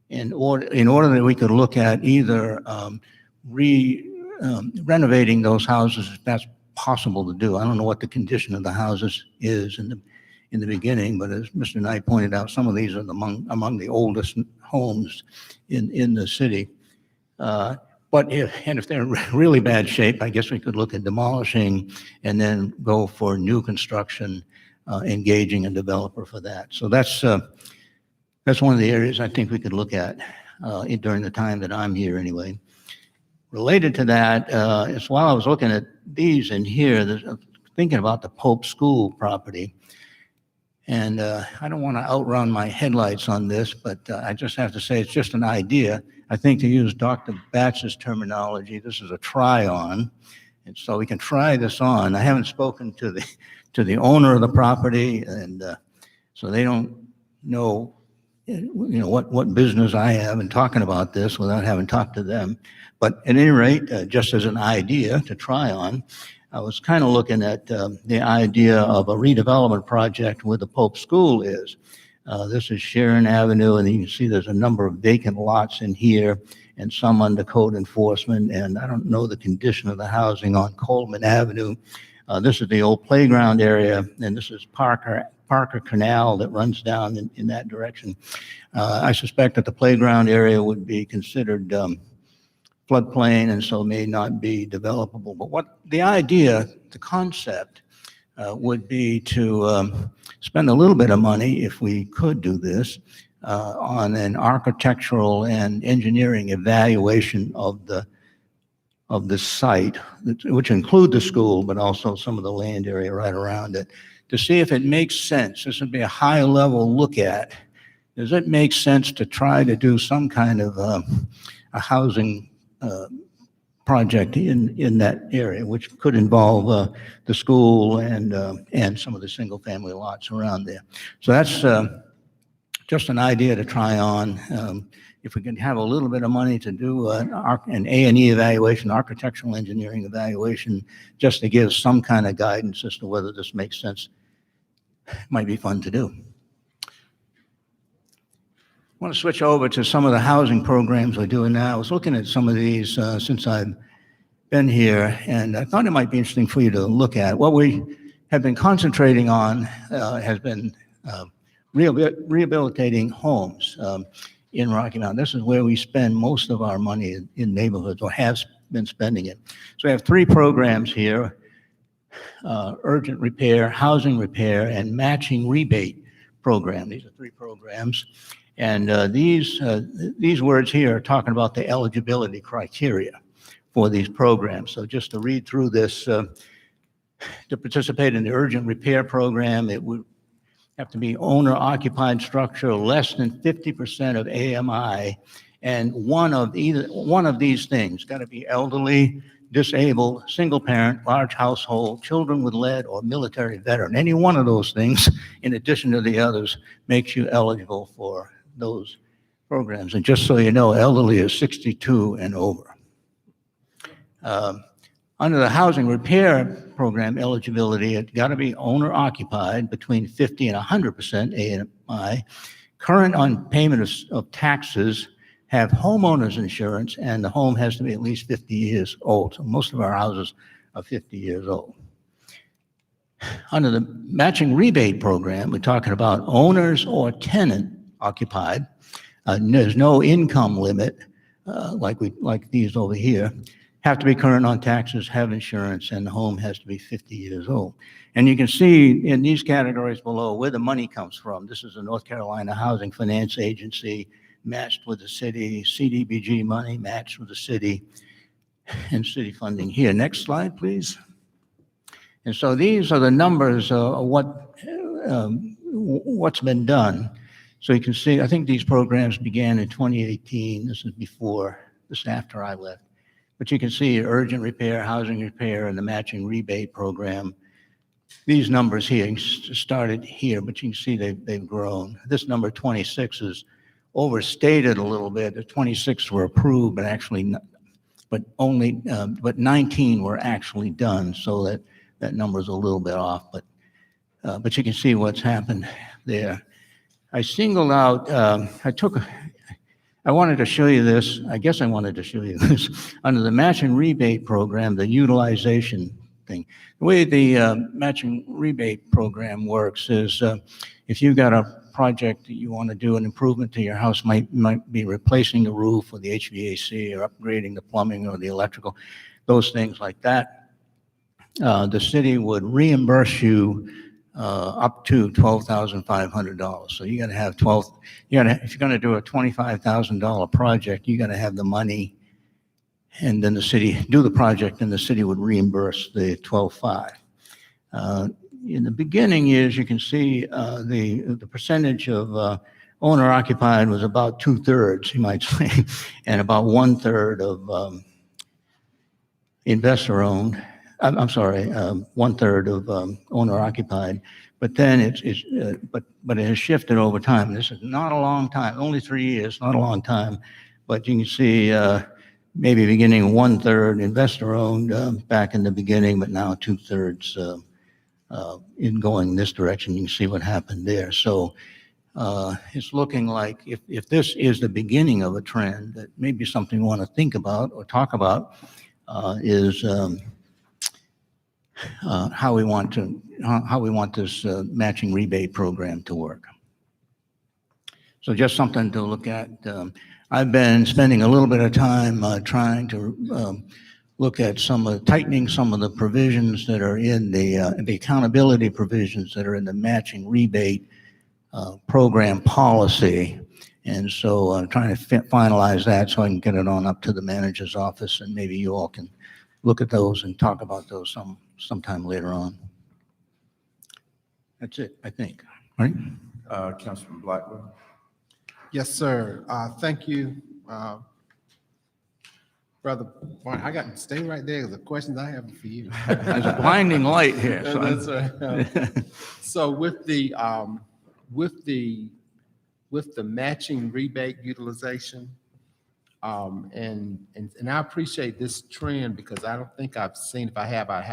in order that we could look at either renovating those houses if that's possible to do. I don't know what the condition of the houses is in the beginning, but as Mr. Knight pointed out, some of these are among the oldest homes in the city. But if they're in really bad shape, I guess we could look at demolishing and then go for new construction, engaging a developer for that. So that's one of the areas I think we could look at during the time that I'm here anyway. Related to that, is while I was looking at these in here, thinking about the Pope School property, and I don't want to outrun my headlights on this, but I just have to say it's just an idea. I think, to use Dr. Batch's terminology, this is a try-on, and so we can try this on. I haven't spoken to the owner of the property, and so they don't know, what business I have in talking about this without having talked to them. But at any rate, just as an idea to try on, I was kind of looking at the idea of a redevelopment project where the Pope School is. This is Sharon Avenue, and you can see there's a number of vacant lots in here and some under code enforcement, and I don't know the condition of the housing on Coleman Avenue. This is the old playground area, and this is Parker Canal that runs down in that direction. I suspect that the playground area would be considered floodplain and so may not be developable. But what the idea, the concept would be to spend a little bit of money, if we could do this, on an architectural and engineering evaluation of the site, which include the school, but also some of the land area right around it, to see if it makes sense. This would be a high-level look at, does it make sense to try to do some kind of a housing project in that area, which could involve the school and some of the single-family lots around there. So that's just an idea to try on. If we can have a little bit of money to do an A&E evaluation, architectural engineering evaluation, just to give some kind of guidance as to whether this makes sense, might be fun to do. I want to switch over to some of the housing programs we're doing now. I was looking at some of these since I've been here, and I thought it might be interesting for you to look at. What we have been concentrating on has been rehabilitating homes in Rocky Mountain. This is where we spend most of our money in neighborhoods, or have been spending it. So we have 3 programs here: urgent repair, housing repair, and matching rebate program. These are 3 programs. And these words here are talking about the eligibility criteria for these programs. So just to read through this, to participate in the urgent repair program, it would have to be owner-occupied structure, less than 50% of AMI, and one of these things. Got to be elderly, disabled, single parent, large household, children with lead, or military veteran. Any one of those things, in addition to the others, makes you eligible for those programs. And just so you know, elderly is 62 and over. Under the housing repair program eligibility, it's got to be owner occupied between 50 and 100% AMI, current on payment of taxes, have homeowners insurance, and the home has to be at least 50 years old. So most of our houses are 50 years old. Under the matching rebate program, we're talking about owners or tenant occupied. There's no income limit like these over here. Have to be current on taxes, have insurance, and the home has to be 50 years old. And you can see in these categories below where the money comes from. This is the North Carolina Housing Finance Agency, matched with the city, CDBG money matched with the city, and city funding here. Next slide, please. And so these are the numbers of what's been done. So you can see, I think these programs began in 2018. This is after I left. But you can see urgent repair, housing repair, and the matching rebate program. These numbers here started here, but you can see they've grown. This number 26 is overstated a little bit. The 26 were approved, but 19 were actually done. So that number is a little bit off. But but you can see what's happened there. I singled out, I wanted to show you this, I guess I wanted to show you this, under the matching rebate program, the utilization thing. The way the matching rebate program works is if you've got a project that you want to do, an improvement to your house, might be replacing the roof or the HVAC or upgrading the plumbing or the electrical, those things like that, the city would reimburse you up to $12,500. So you got to have if you're going to do a $25,000 project, you got to have the money, and then the city do the project, and the city would reimburse the $12,500. In the beginning years, you can see the percentage of owner occupied was about 2/3, you might say, and about 1/3 of investor owned. I'm sorry, 1/3 of owner occupied, but then but it has shifted over time. This is not a long time, only 3 years, not a long time, but you can see maybe beginning 1/3 investor owned back in the beginning, but now 2/3 in going this direction. You can see what happened there. So it's looking like if this is the beginning of a trend, that maybe something we want to think about or talk about is how we want this matching rebate program to work. So just something to look at. I've been spending a little bit of time trying to look at tightening some of the provisions that are in the accountability provisions that are in the matching rebate program policy. And so I'm trying to finalize that so I can get it on up to the manager's office, and maybe you all can look at those and talk about those sometime later on. That's it, I think. All right? Councilman Blackwell. Yes, sir. Thank you, Brother Martin. I got to stay right there because the questions I have for you. There's a blinding light here. So That's right. So with the matching rebate utilization, and I appreciate this trend because I don't think I've seen. If I have, I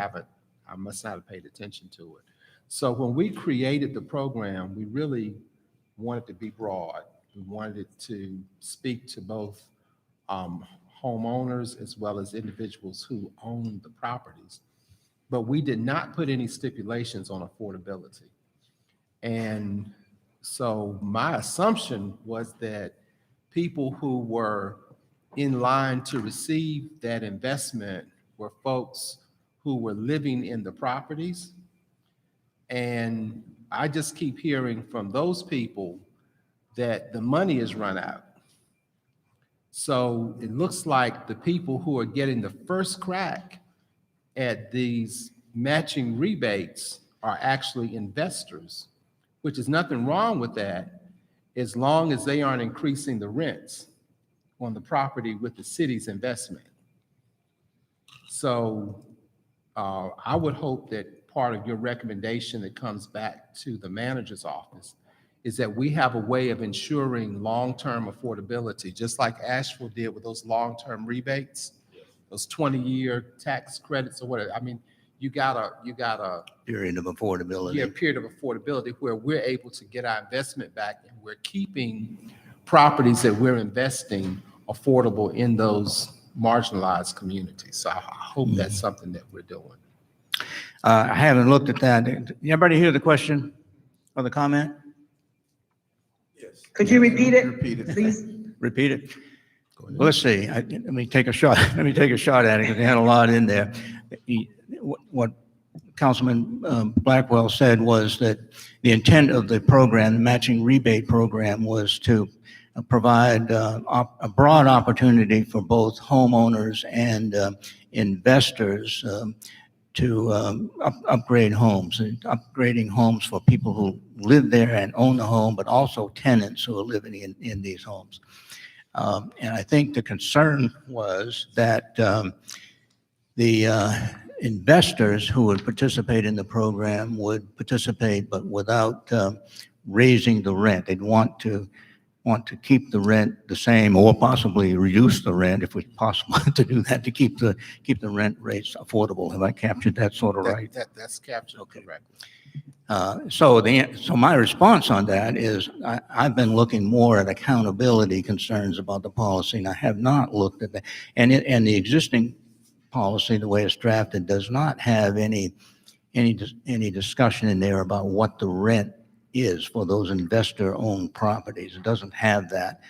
must not have paid attention to it. So when we created the program, we really wanted to be broad. We wanted it to speak to both homeowners as well as individuals who own the properties. But we did not put any stipulations on affordability. And so my assumption was that people who were in line to receive that investment were folks who were living in the properties. And I just keep hearing from those people that the money is run out. So it looks like the people who are getting the first crack at these matching rebates are actually investors, which is nothing wrong with that as long as they aren't increasing the rents on the property with the city's investment. So I would hope that part of your recommendation that comes back to the manager's office is that we have a way of ensuring long-term affordability, just like Asheville did with those long-term rebates, those 20-year tax credits or whatever. I mean, you got a period of affordability. Yeah, period of affordability where we're able to get our investment back, and we're keeping properties that we're investing affordable in those marginalized communities. So I hope that's something that we're doing. I haven't looked at that. Everybody hear the question or the comment? Yes. Could you repeat it, Repeat it. please? Repeat it. Well, let's see. Let me take a shot. Let me take a shot at it because they had a lot in there. What Councilman Blackwell said was that the intent of the program, the matching rebate program, was to provide a broad opportunity for both homeowners and investors to upgrade homes, and upgrading homes for people who live there and own the home, but also tenants who are living in these homes. And I think the concern was that the investors who would participate in the program would participate, but without raising the rent. They'd want to keep the rent the same, or possibly reduce the rent if it's possible to do that, to keep the rent rates affordable. Have I captured that sort of right? That's captured correctly. So my response on that is I've been looking more at accountability concerns about the policy, and I have not looked at that. And the existing policy, the way it's drafted, does not have any discussion in there about what the rent is for those investor-owned properties. It doesn't have that.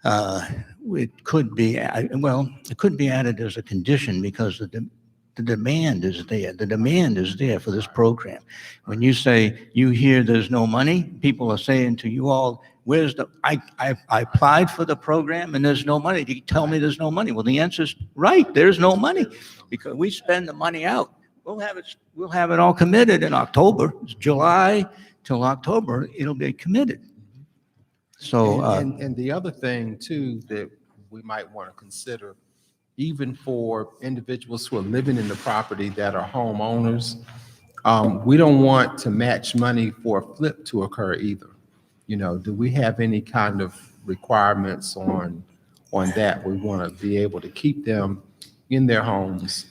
It could be, it could be added as a condition because the demand is there. The demand is there for this program. When you say you hear there's no money, people are saying to you all, I applied for the program and there's no money. You tell me there's no money. Well, the answer is right. There's no money because we spend the money out. We'll have it all committed in October. It's July till October. It'll be committed. So, and the other thing too that we might want to consider, even for individuals who are living in the property that are homeowners, we don't want to match money for a flip to occur either. You know, do we have any kind of requirements on that? We want to be able to keep them in their homes.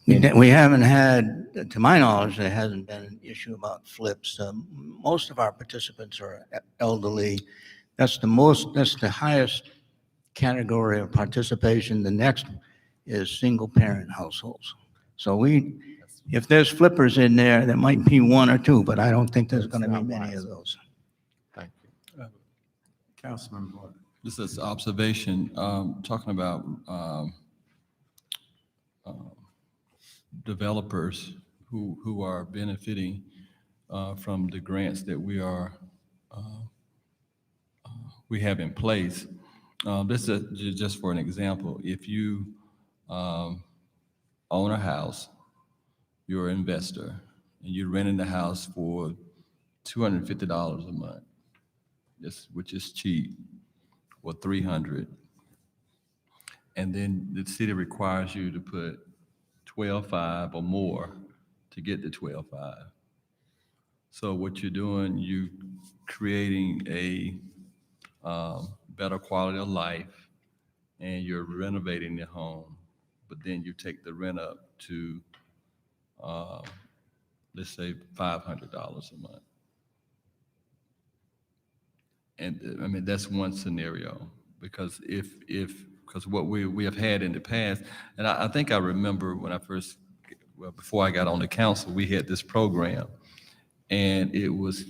we haven't had, to my knowledge, there hasn't been an issue about flips. Most of our participants are elderly. That's the highest category of participation. The next is single-parent households. So if there's flippers in there, there might be one or two, but I don't think there's going to be many of those. Thank you. Councilman Boyd. Just as observation, talking about developers who are benefiting from the grants that we have in place. This is just for an example. If you own a house, you're an investor, and you're renting the house for $250 a month, which is cheap, or $300, and then the city requires you to put 12.5 or more to get the 12.5. So what you're doing, you creating a better quality of life, and you're renovating the home, but then you take the rent up to, let's say, $500 a month. And I mean, that's one scenario, because because what we have had in the past, and I think I remember when before I got on the council, we had this program, and it was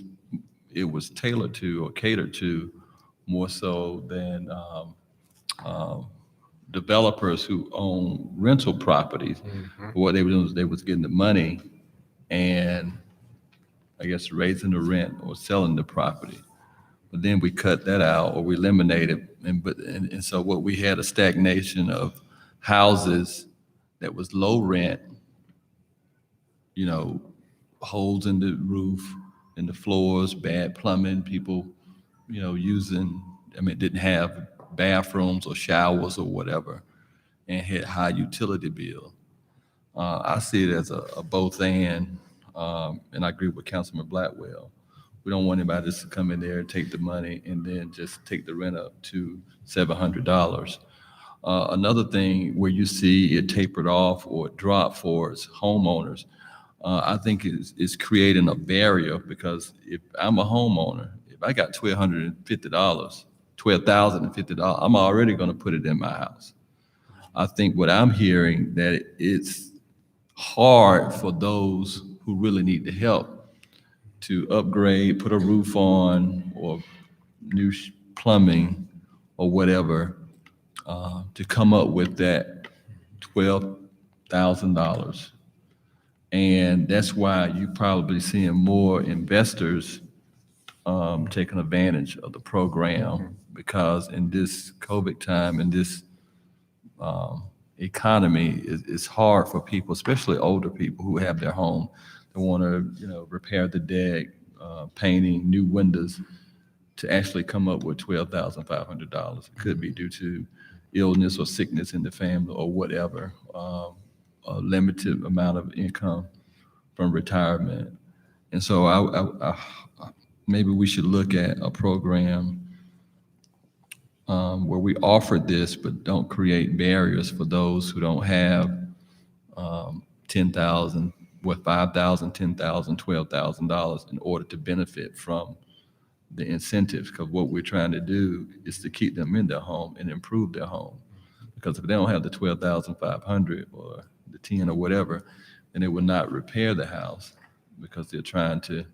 tailored to or catered to more so than developers who own rental properties. Mm-hmm. What they were doing was they was getting the money and I guess raising the rent or selling the property. But then we cut that out, or we eliminated, and so what we had a stagnation of houses that was low rent, you know, holes in the roof, in the floors, bad plumbing, people, you know, didn't have bathrooms or showers or whatever, and had high utility bill. I see it as a both and I agree with Councilman Blackwell. We don't want anybody just to come in there and take the money and then just take the rent up to $700. Another thing where you see it tapered off or drop for its homeowners, I think is creating a barrier, because if I'm a homeowner, if I got $1,250, I'm already going to put it in my house. I think what I'm hearing, that it's hard for those who really need the help to upgrade, put a roof on, or new plumbing or whatever, to come up with that $12,000. And that's why you're probably seeing more investors taking advantage of the program, because in this COVID time, in this economy, it's hard for people, especially older people who have their home, they want to, repair the deck, painting, new windows, to actually come up with $12,500. It could be due to illness or sickness in the family or whatever, a limited amount of income from retirement. And so I maybe we should look at a program where we offer this, but don't create barriers for those who don't have $10,000, $5,000, $10,000, $12,000 in order to benefit from the incentives, because what we're trying to do is to keep them in their home and improve their home. Because if they don't have the 12,500 or the 10 or whatever, then they will not repair the house because they're trying to,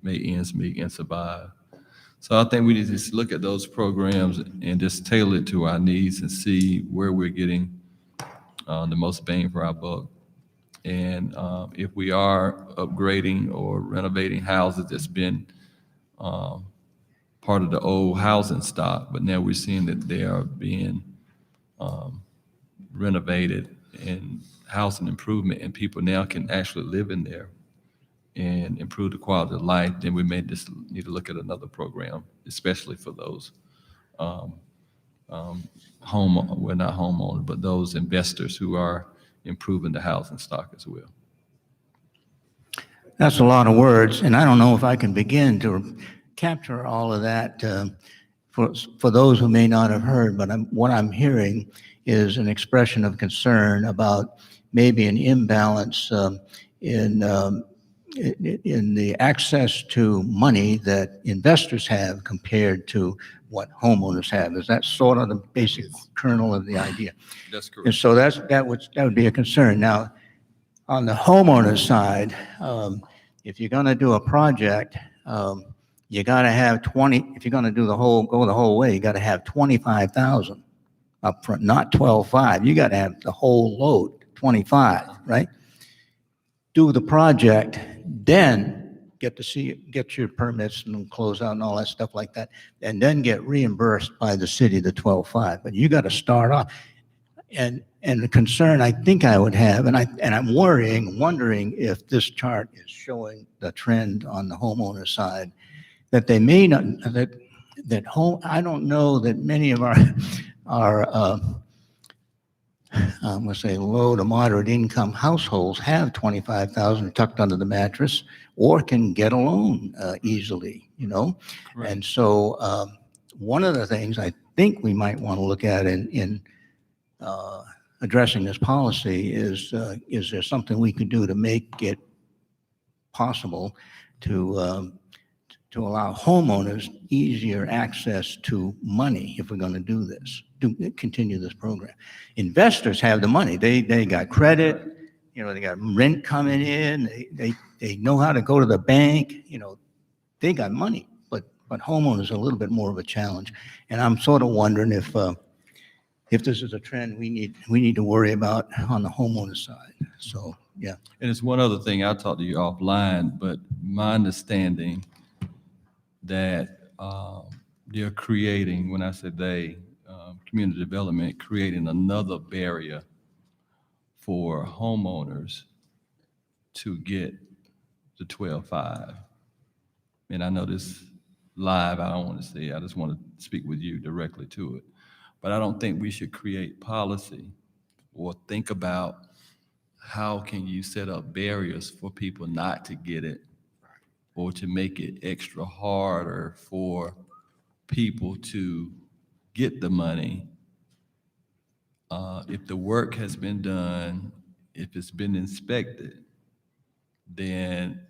make ends meet and survive. So I think we need to just look at those programs and just tailor it to our needs and see where we're getting the most bang for our buck. And if we are upgrading or renovating houses that's been part of the old housing stock, but now we're seeing that they are being renovated and housing improvement, and people now can actually live in there and improve the quality of life, then we may just need to look at another program, especially for those not homeowners, but those investors who are improving the housing stock as well. That's a lot of words, and I don't know if I can begin to capture all of that for those who may not have heard, but what I'm hearing is an expression of concern about maybe an imbalance in the access to money that investors have compared to what homeowners have. Is that sort of the basic kernel of the idea? That's correct. And so that would be a concern. Now, on the homeowner side, if you're going to do a project, you got to have if you're going to go the whole way, you got to have 25,000 up front, not 12.5. You got to have the whole load, 25, right? Do the project, then get your permits and close out and all that stuff like that, and then get reimbursed by the city, the 12.5. But you got to start off. And the concern I think I would have, and I'm wondering if this chart is showing the trend on the homeowner side, that they may not, I don't know that many of our I'm going to say low to moderate income households have 25,000 tucked under the mattress or can get a loan easily, Right. And so one of the things I think we might want to look at in addressing this policy is there something we could do to make it possible to allow homeowners easier access to money if we're going to do this, to continue this program. Investors have the money. They got credit, they got rent coming in, they know how to go to the bank, they got money, but homeowners are a little bit more of a challenge. And I'm sort of wondering if this is a trend we need to worry about on the homeowner side. So, yeah. And it's one other thing, I'll talk to you offline, but my understanding that they're creating, when I said they, community development, creating another barrier for homeowners to get the 12.5. And I know this live, I don't want to say, I just want to speak with you directly to it. But I don't think we should create policy or think about how can you set up barriers for people not to get it, or to make it extra harder for people to get the money. If the work has been done, if it's been inspected, then,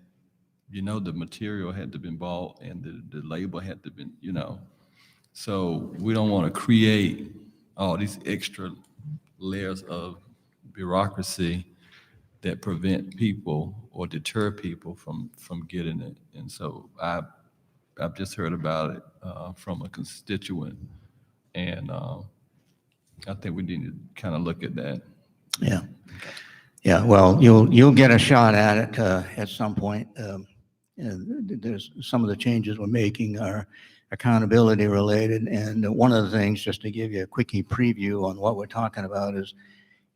the material had to been bought and the label had to been, So we don't want to create all these extra layers of bureaucracy that prevent people or deter people from getting it. And so I've just heard about it from a constituent, and I think we need to kind of look at that. Yeah. Yeah, well, you'll get a shot at it at some point. There's some of the changes we're making are accountability related, and one of the things, just to give you a quickie preview on what we're talking about, is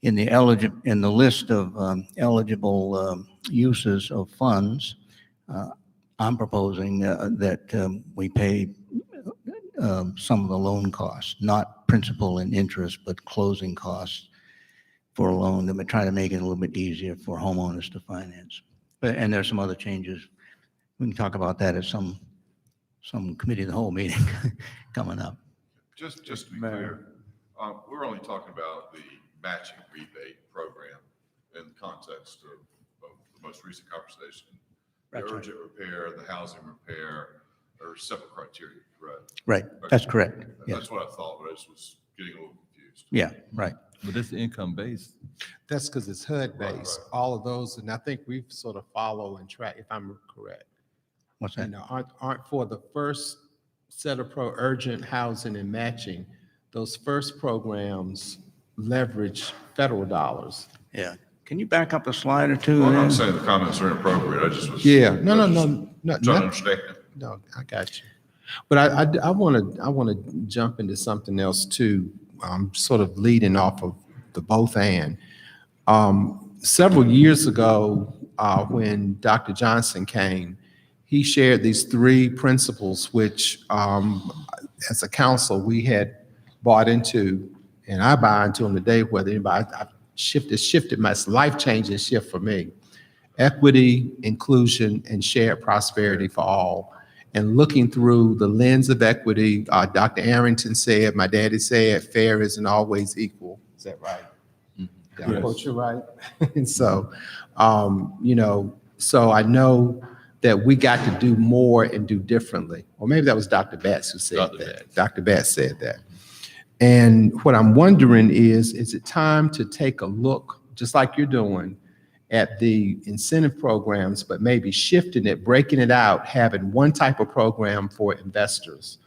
in the list of eligible uses of funds. I'm proposing that we pay some of the loan costs, not principal and interest, but closing costs for a loan, that we're trying to make it a little bit easier for homeowners to finance. And there's some other changes. We can talk about that at some committee of the whole meeting coming up. Just to be clear, we're only talking about the matching rebate program. in the context of the most recent conversation. The That's right. urgent repair, the housing repair are separate criteria, correct? Right, that's correct. Yes, That's what I thought, but I just was getting a little confused. yeah, right. But it's income based. That's because it's HUD based, right. all of those, and I think we've sort of follow and track, if I'm correct. What's You that? know, aren't for the first set of urgent housing and matching, those first programs leverage federal dollars. Yeah. Can you back up a slide or two? Well, I'm there? not saying the comments are inappropriate. I just was. Yeah, I no, was just no, Trying to no, understand. no, I got you. But I want to jump into something else too, sort of leading off of the both and. Several years ago, when Dr. Johnson came, he shared these 3 principles, which as a council, we had bought into, and I buy into them today, whether anybody, I've shifted my life-changing shift for me. Equity, inclusion, and shared prosperity for all. And looking through the lens of equity, Dr. Arrington said, my daddy said, fair isn't always equal. Is that right? Did I quote you right? And so, you know, so I know that we got to do more and do differently. Or maybe that was Dr. Batts who said that. Dr. Batts said that. And what I'm wondering is it time to take a look, just like you're doing, at the incentive programs, but maybe shifting it, breaking it out, having one type of program for investors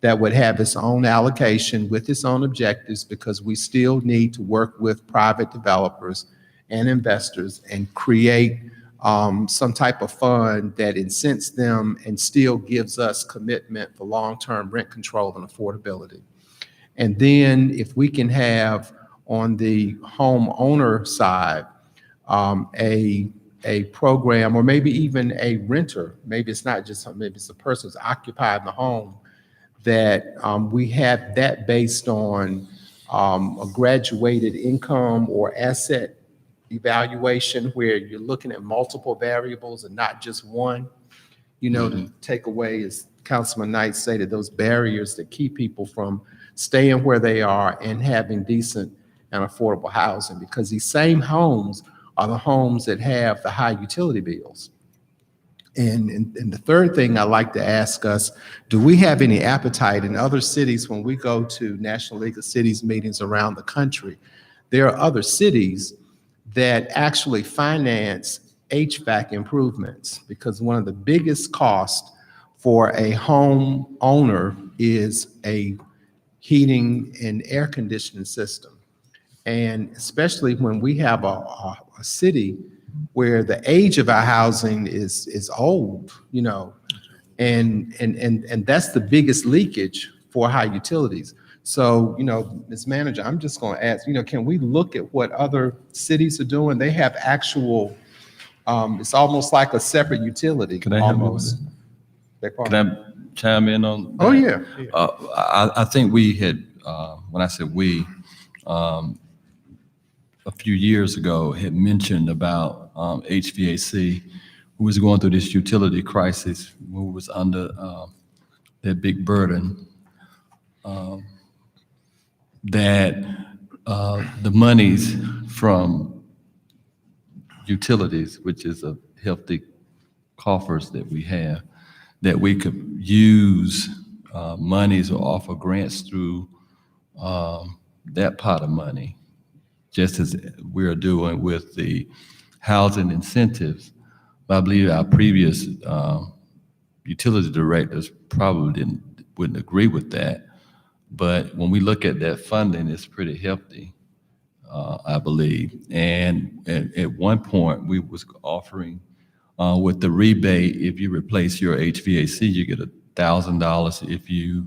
that would have its own allocation with its own objectives, because we still need to work with private developers and investors and create some type of fund that incents them and still gives us commitment for long-term rent control and affordability. And then if we can have on the homeowner side, a program, or maybe even a renter, maybe it's not just, maybe it's a person who's occupying the home, that we have that based on a graduated income or asset evaluation where you're looking at multiple variables and not just one, you know, to take away, as Councilman Knight stated, those barriers that keep people from staying where they are and having decent and affordable housing, because these same homes are the homes that have the high utility bills. And the third thing I'd like to ask us, do we have any appetite in other cities when we go to National League of Cities meetings around the country? There are other cities that actually finance HVAC improvements, because one of the biggest costs for a home owner is a heating and air conditioning system. And especially when we have a city where the age of our housing is old, you know, and that's the biggest leakage for high utilities. So, you know, Ms. Manager, I'm just going to ask, you know, can we look at what other cities are doing? They have actual, it's almost like a separate utility. Can I help you with almost. Can I chime in on that? Oh, yeah. I think we had, when I said we, a few years ago had mentioned about HVAC, who was going through this utility crisis, who was under that big burden, that the monies from utilities, which is a healthy coffers that we have, that we could use monies or offer grants through that pot of money, just as we're doing with the housing incentives. I believe our previous utility directors probably wouldn't agree with that. But when we look at that funding, it's pretty healthy, I believe. And at one point, we was offering with the rebate, if you replace your HVAC, you get $1,000. If you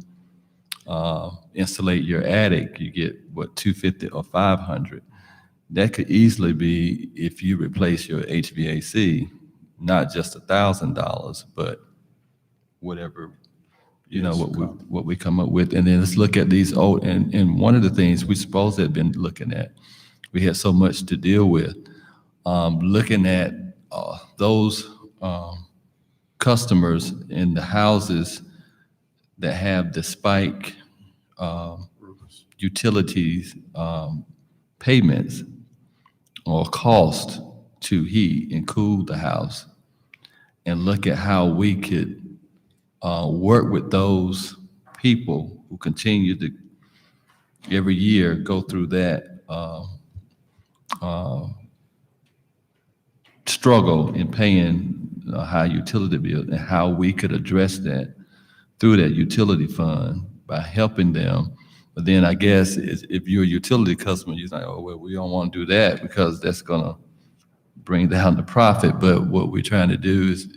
insulate your attic, you get what, $250 or $500. That could easily be, if you replace your HVAC, not just $1,000, but whatever, you know, what we come up with. And then let's look at these old, and one of the things we supposed to have been looking at, we had so much to deal with, looking at those customers in the houses that have the spike utilities payments, or cost to heat and cool the house, and look at how we could work with those people who continue to every year go through that struggle in paying a high utility bill, and how we could address that through that utility fund by helping them. But then I guess if you're a utility customer, you're like, oh, well, we don't want to do that because that's going to bring down the profit. But what we're trying to do is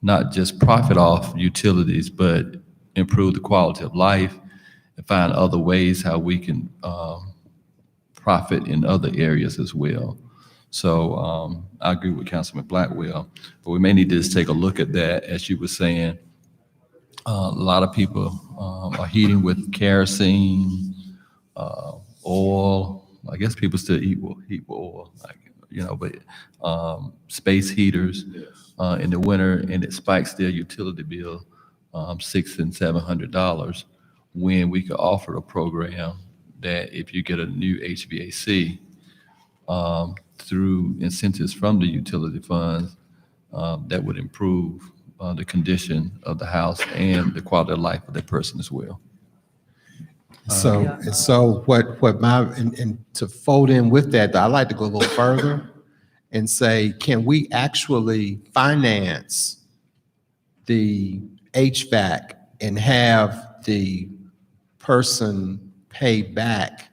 not just profit off utilities, but improve the quality of life and find other ways how we can profit in other areas as well. So I agree with Councilman Blackwell, but we may need to just take a look at that. As you were saying, a lot of people are heating with kerosene, oil. I guess people still heat with oil, but space heaters in the winter, and it spikes their utility bill $600 and $700, when we could offer a program that if you get a new HVAC through incentives from the utility funds, that would improve the condition of the house and the quality of life of that person as well. So and to fold in with that, I like to go a little further and say, can we actually finance the HVAC and have the person pay back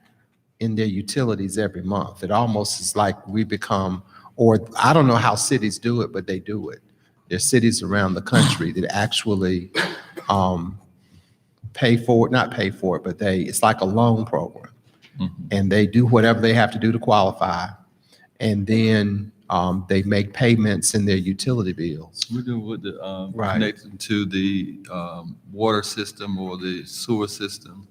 in their utilities every month? It almost is like we become, or I don't know how cities do it, but they do it. There's cities around the country that actually pay for it, not pay for it, but it's like a loan program. Mm-hmm. And they do whatever they have to do to qualify. And then they make payments in their utility bills. We do with the Right. connection to the water system or the sewer system.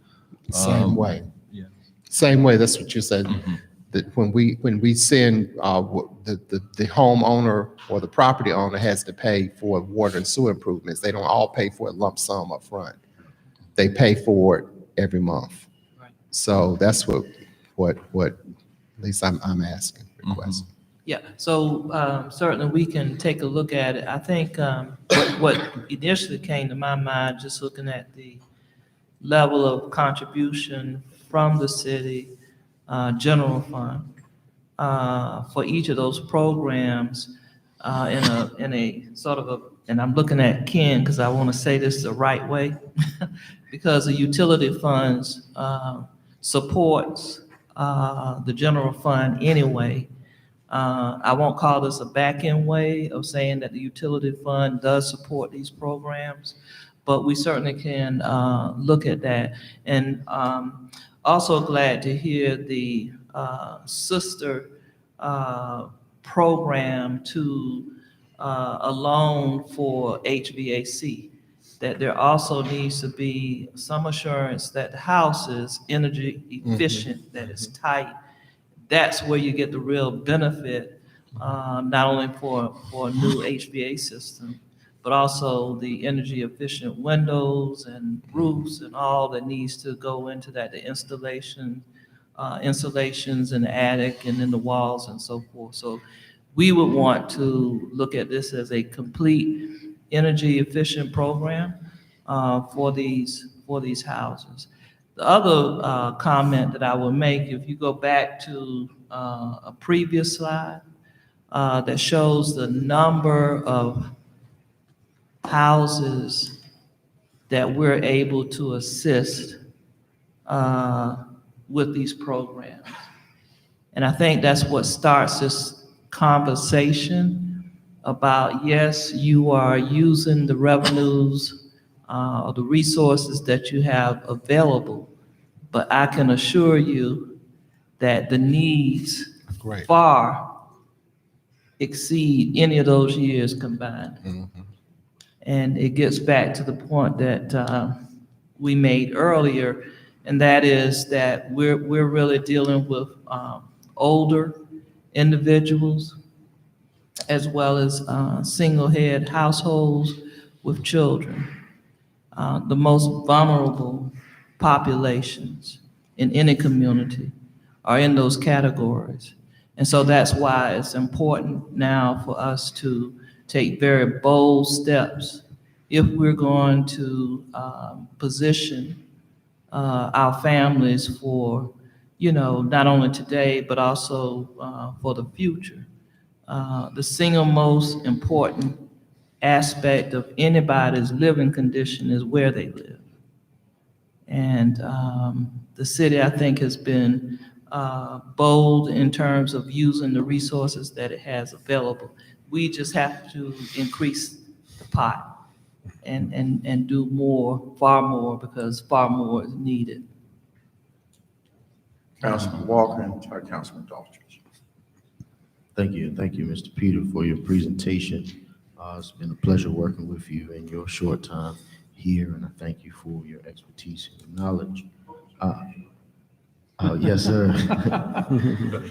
Same way. Yeah. Same way, that's what you said. Mm-hmm. That when we send, the homeowner or the property owner has to pay for water and sewer improvements, they don't all pay for a lump sum up front. They pay for it every month. Right. So that's what at least I'm asking, requesting. Mm-hmm. Yeah, so certainly we can take a look at it. I think what initially came to my mind, just looking at the level of contribution from the city general fund for each of those programs in a sort of and I'm looking at Ken because I want to say this the right way, because the utility funds supports the general fund anyway. I won't call this a back-end way of saying that the utility fund does support these programs, but we certainly can look at that. And also glad to hear the sister program to a loan for HVAC, that there also needs to be some assurance that the house is energy efficient, that it's tight. That's where you get the real benefit, not only for a new HVAC system, but also the energy efficient windows and roofs and all that needs to go into that, the installations in the attic and in the walls and so forth. So we would want to look at this as a complete energy efficient program for these houses. The other comment that I will make, if you go back to a previous slide that shows the number of houses that we're able to assist with these programs. And I think that's what starts this conversation about, yes, you are using the revenues, the resources that you have available, but I can assure you that the needs far exceed any of those years combined. Mm-hmm. And it gets back to the point that we made earlier, and that is that we're really dealing with older individuals as well as single head households with children. The most vulnerable populations in any community are in those categories. And so that's why it's important now for us to take very bold steps if we're going to position our families for, not only today, but also for the future. The single most important aspect of anybody's living condition is where they live. And the city, I think, has been bold in terms of using the resources that it has available. We just have to increase the pot and do more, far more, because far more is needed. Councilman Walker and Councilman Daughtry. Thank you. Thank you, Mr. Peter, for your presentation. It's been a pleasure working with you in your short time here, and I thank you for your expertise and your knowledge. Yes, sir.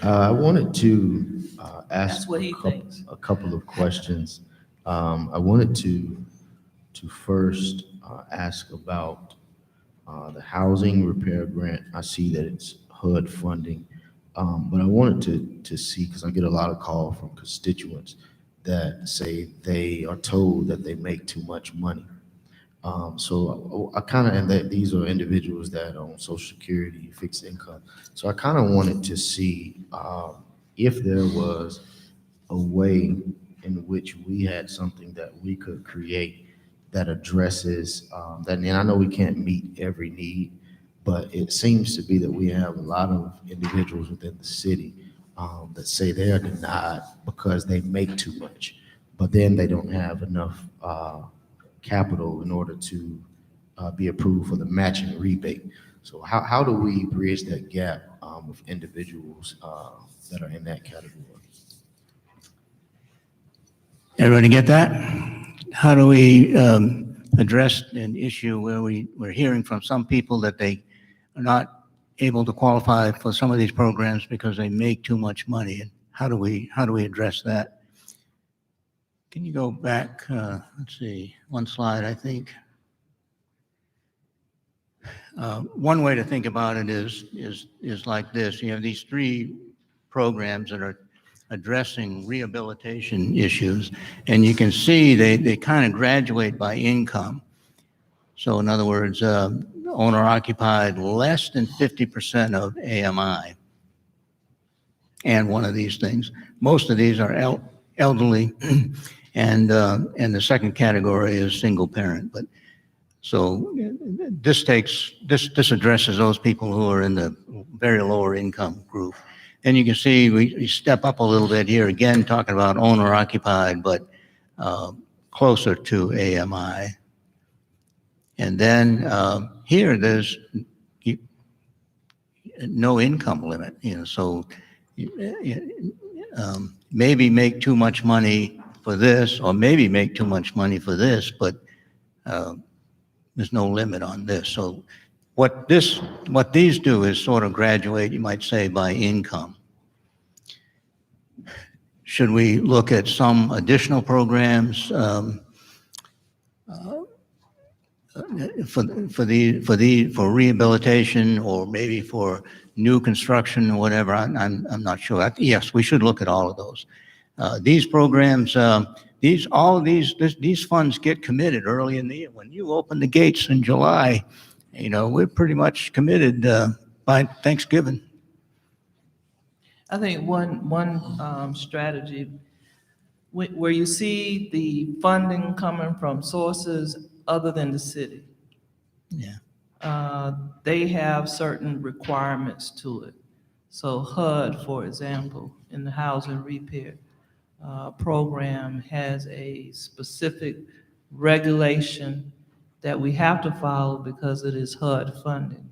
I wanted to ask That's what he thinks. a couple of questions. I wanted to first ask about the housing repair grant. I see that it's HUD funding, but I wanted to see, because I get a lot of calls from constituents that say they are told that they make too much money. So I kind of, and that these are individuals that are on Social Security, fixed income. So I kind of wanted to see if there was a way in which we had something that we could create that addresses that. And I know we can't meet every need, but it seems to be that we have a lot of individuals within the city that say they are denied because they make too much, but then they don't have enough capital in order to be approved for the matching rebate. So how do we bridge that gap with individuals that are in that category? Everybody get that? How do we address an issue where we're hearing from some people that they are not able to qualify for some of these programs because they make too much money? And how do we address that? Can you go back, let's see, one slide, I think. One way to think about it is like this. You have these three programs that are addressing rehabilitation issues, and you can see they kind of graduate by income. So in other words, owner occupied less than 50% of AMI. And one of these things, most of these are elderly, and the second category is single parent. But so this addresses those people who are in the very lower income group. And you can see we step up a little bit here again, talking about owner occupied, but closer to AMI. And then here there's no income limit, so maybe make too much money for this, or maybe make too much money for this, but there's no limit on this. So what these do is sort of graduate, you might say, by income. Should we look at some additional programs for rehabilitation, or maybe for new construction or whatever? I'm not sure. Yes, we should look at all of those. These programs, these funds get committed early in the year. When you open the gates in July, we're pretty much committed by Thanksgiving. I think one strategy where you see the funding coming from sources other than the city. Yeah. They have certain requirements to it. So HUD, for example, in the housing repair program, has a specific regulation that we have to follow because it is HUD funding.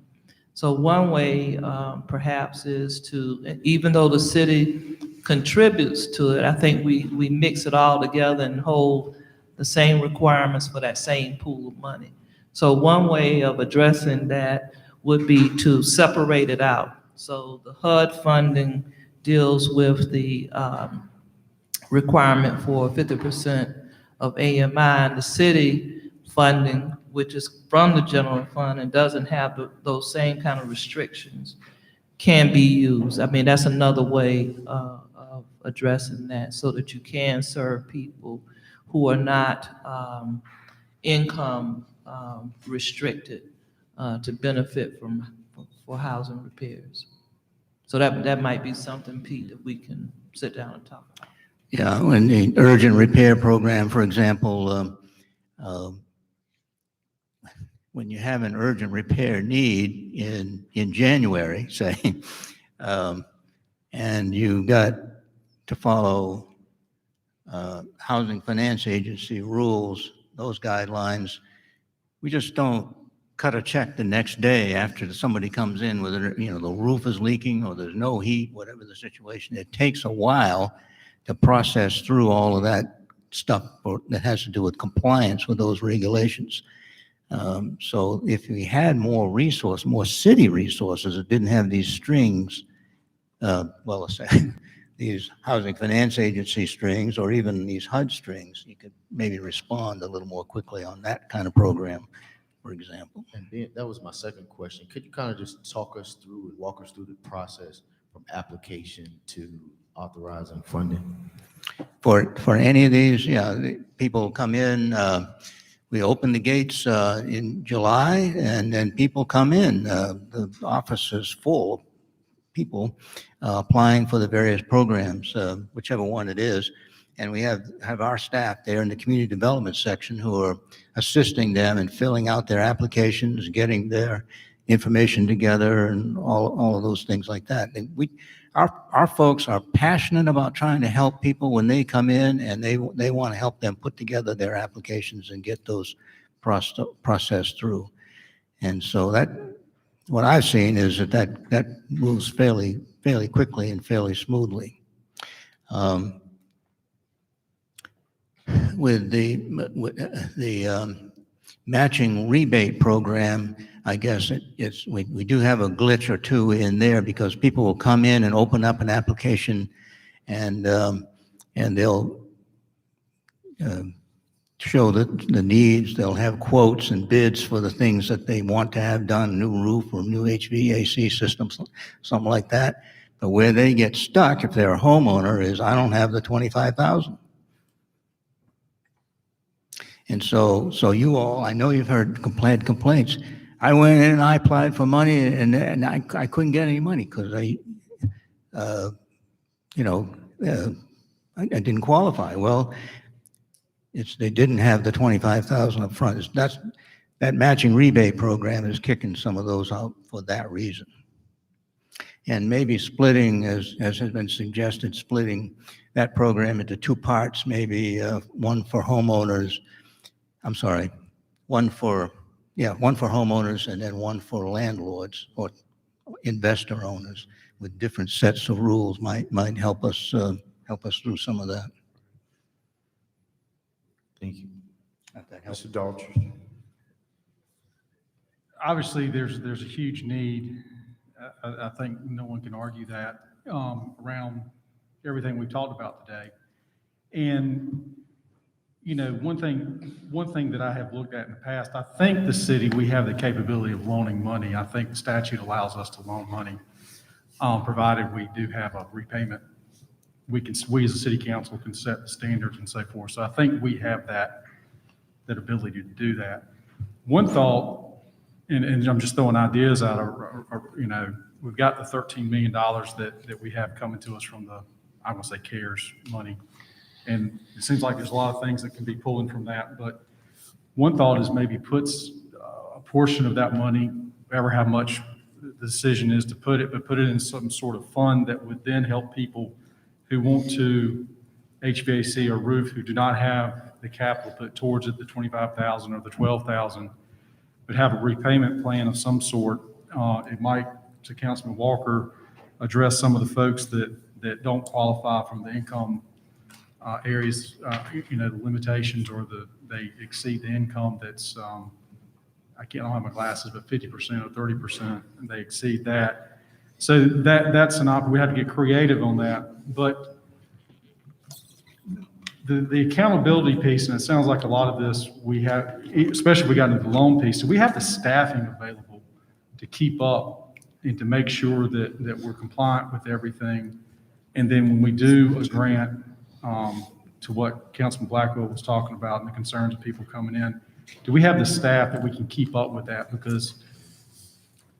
So one way perhaps is to, even though the city contributes to it, I think we mix it all together and hold the same requirements for that same pool of money. So one way of addressing that would be to separate it out. So the HUD funding deals with the requirement for 50% of AMI, and the city funding, which is from the general fund and doesn't have those same kind of restrictions, can be used. I mean, that's another way addressing that so that you can serve people who are not income restricted to benefit for housing repairs. So that might be something, Pete, that we can sit down and talk about. Yeah, in the urgent repair program, for example, when you have an urgent repair need in January, say, and you got to follow Housing Finance Agency rules, those guidelines, we just don't cut a check the next day after somebody comes in with, the roof is leaking or there's no heat, whatever the situation. It takes a while to process through all of that stuff that has to do with compliance with those regulations. So if we had more city resources that didn't have these strings, these Housing Finance Agency strings or even these HUD strings, you could maybe respond a little more quickly on that kind of program, for example. And then that was my second question. Could you kind of just walk us through the process from application to authorizing funding? For any of these, people come in, we open the gates in July, and then people come in. The office is full of people applying for the various programs, whichever one it is. And we have our staff there in the community development section who are assisting them in filling out their applications, getting their information together, and all of those things like that. And our folks are passionate about trying to help people when they come in, and they want to help them put together their applications and get those processed through. And so what I've seen is that moves fairly quickly and fairly smoothly. With the matching rebate program, I guess we do have a glitch or two in there because people will come in and open up an application, and they'll show the needs. They'll have quotes and bids for the things that they want to have done, a new roof or new HVAC system, something like that. But where they get stuck, if they're a homeowner, is I don't have the $25,000. And so you all, I know you've heard complaints. I went in and I applied for money, and I couldn't get any money because I didn't qualify. Well, they didn't have the $25,000 up front. That matching rebate program is kicking some of those out for that reason. And maybe splitting, as has been suggested, splitting that program into two parts, maybe one for homeowners and then one for landlords or investor owners with different sets of rules might help us through some of that. Thank you. Mr. Daltrey. Obviously, there's a huge need. I think no one can argue that around everything we've talked about today. And one thing that I have looked at in the past, I think the city, we have the capability of loaning money. I think the statute allows us to loan money, provided we do have a repayment. We as a city council can set the standards and so forth. So I think we have that ability to do that. One thought, and I'm just throwing ideas out, we've got the $13 million that we have coming to us from the, I want to say CARES money. And it seems like there's a lot of things that can be pulling from that. But one thought is maybe puts a portion of that money, however how much the decision is to put it, but put it in some sort of fund that would then help people who want to HVAC or roof, who do not have the capital put towards it, the $25,000 or the $12,000, but have a repayment plan of some sort. It might, to Councilman Walker, address some of the folks that don't qualify from the income areas, the limitations, or they exceed the income that's, I don't have my glasses, but 50% or 30%, and they exceed that. So that's an option. We have to get creative on that. But the accountability piece, and it sounds like a lot of this we have, especially if we got into the loan piece, so we have the staffing available to keep up and to make sure that we're compliant with everything. And then when we do a grant, to what Councilman Blackwell was talking about and the concerns of people coming in, do we have the staff that we can keep up with that? Because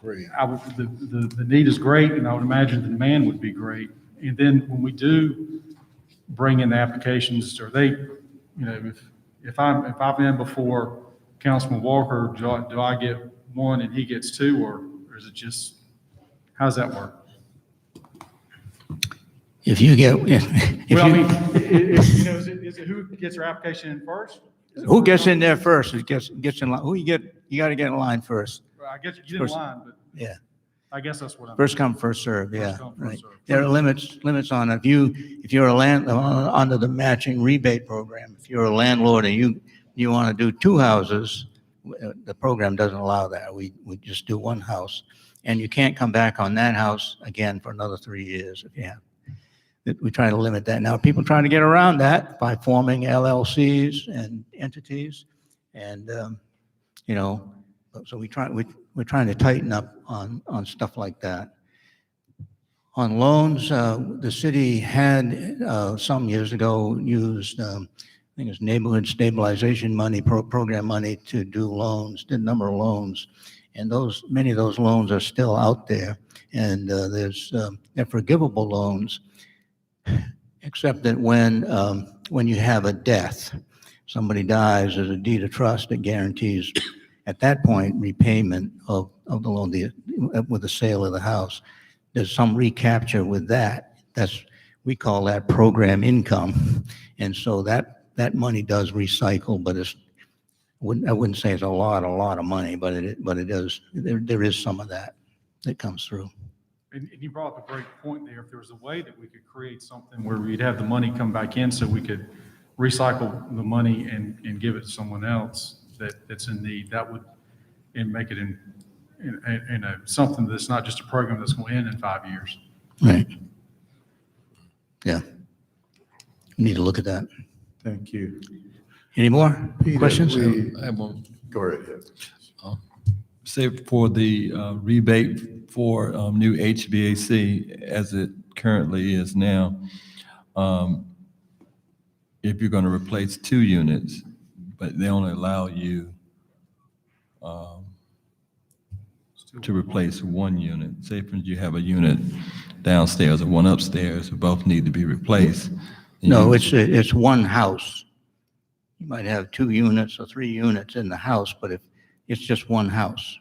the need is great, and I would imagine the demand would be great. And then when we do bring in the applications, or they, if I'm in before Councilman Walker, do I get one and he gets two, or is it just, how does that work? If you get, Is it who gets their application in first? who gets in there first, it gets in line, you got to get in line first. Well, I guess you didn't line, but Yeah. I guess that's what I'm. First come, first serve, yeah, First come, first right. serve. There are limits on it. If you're a under the matching rebate program, if you're a landlord and you want to do two houses, the program doesn't allow that. We just do one house. And you can't come back on that house again for another 3 years if you have. We try to limit that. Now, people trying to get around that by forming LLCs and entities. And, so we're trying to tighten up on stuff like that. On loans, the city had some years ago used, I think it's neighborhood stabilization money, program money to do loans, did a number of loans. And many of those loans are still out there. And they're forgivable loans, except that when you have a death, somebody dies, there's a deed of trust that guarantees at that point repayment of the loan with the sale of the house. There's some recapture with that. We call that program income. And so that money does recycle, but I wouldn't say it's a lot of money, but it is. There is some of that comes through. And you brought up a great point there. If there was a way that we could create something where we'd have the money come back in so we could recycle the money and give it to someone else that's in need, that would make it in something that's not just a program that's going to end in 5 years. Right. Yeah. We need to look at that. Thank you. Any more questions? I have one. Go ahead. Say for the rebate for new HVAC as it currently is now, if you're going to replace 2 units, but they only allow you to replace 1 unit. Say for instance, you have a unit downstairs and one upstairs, who both need to be replaced. No, it's one house. You might have 2 units or 3 units in the house, but if it's just one house,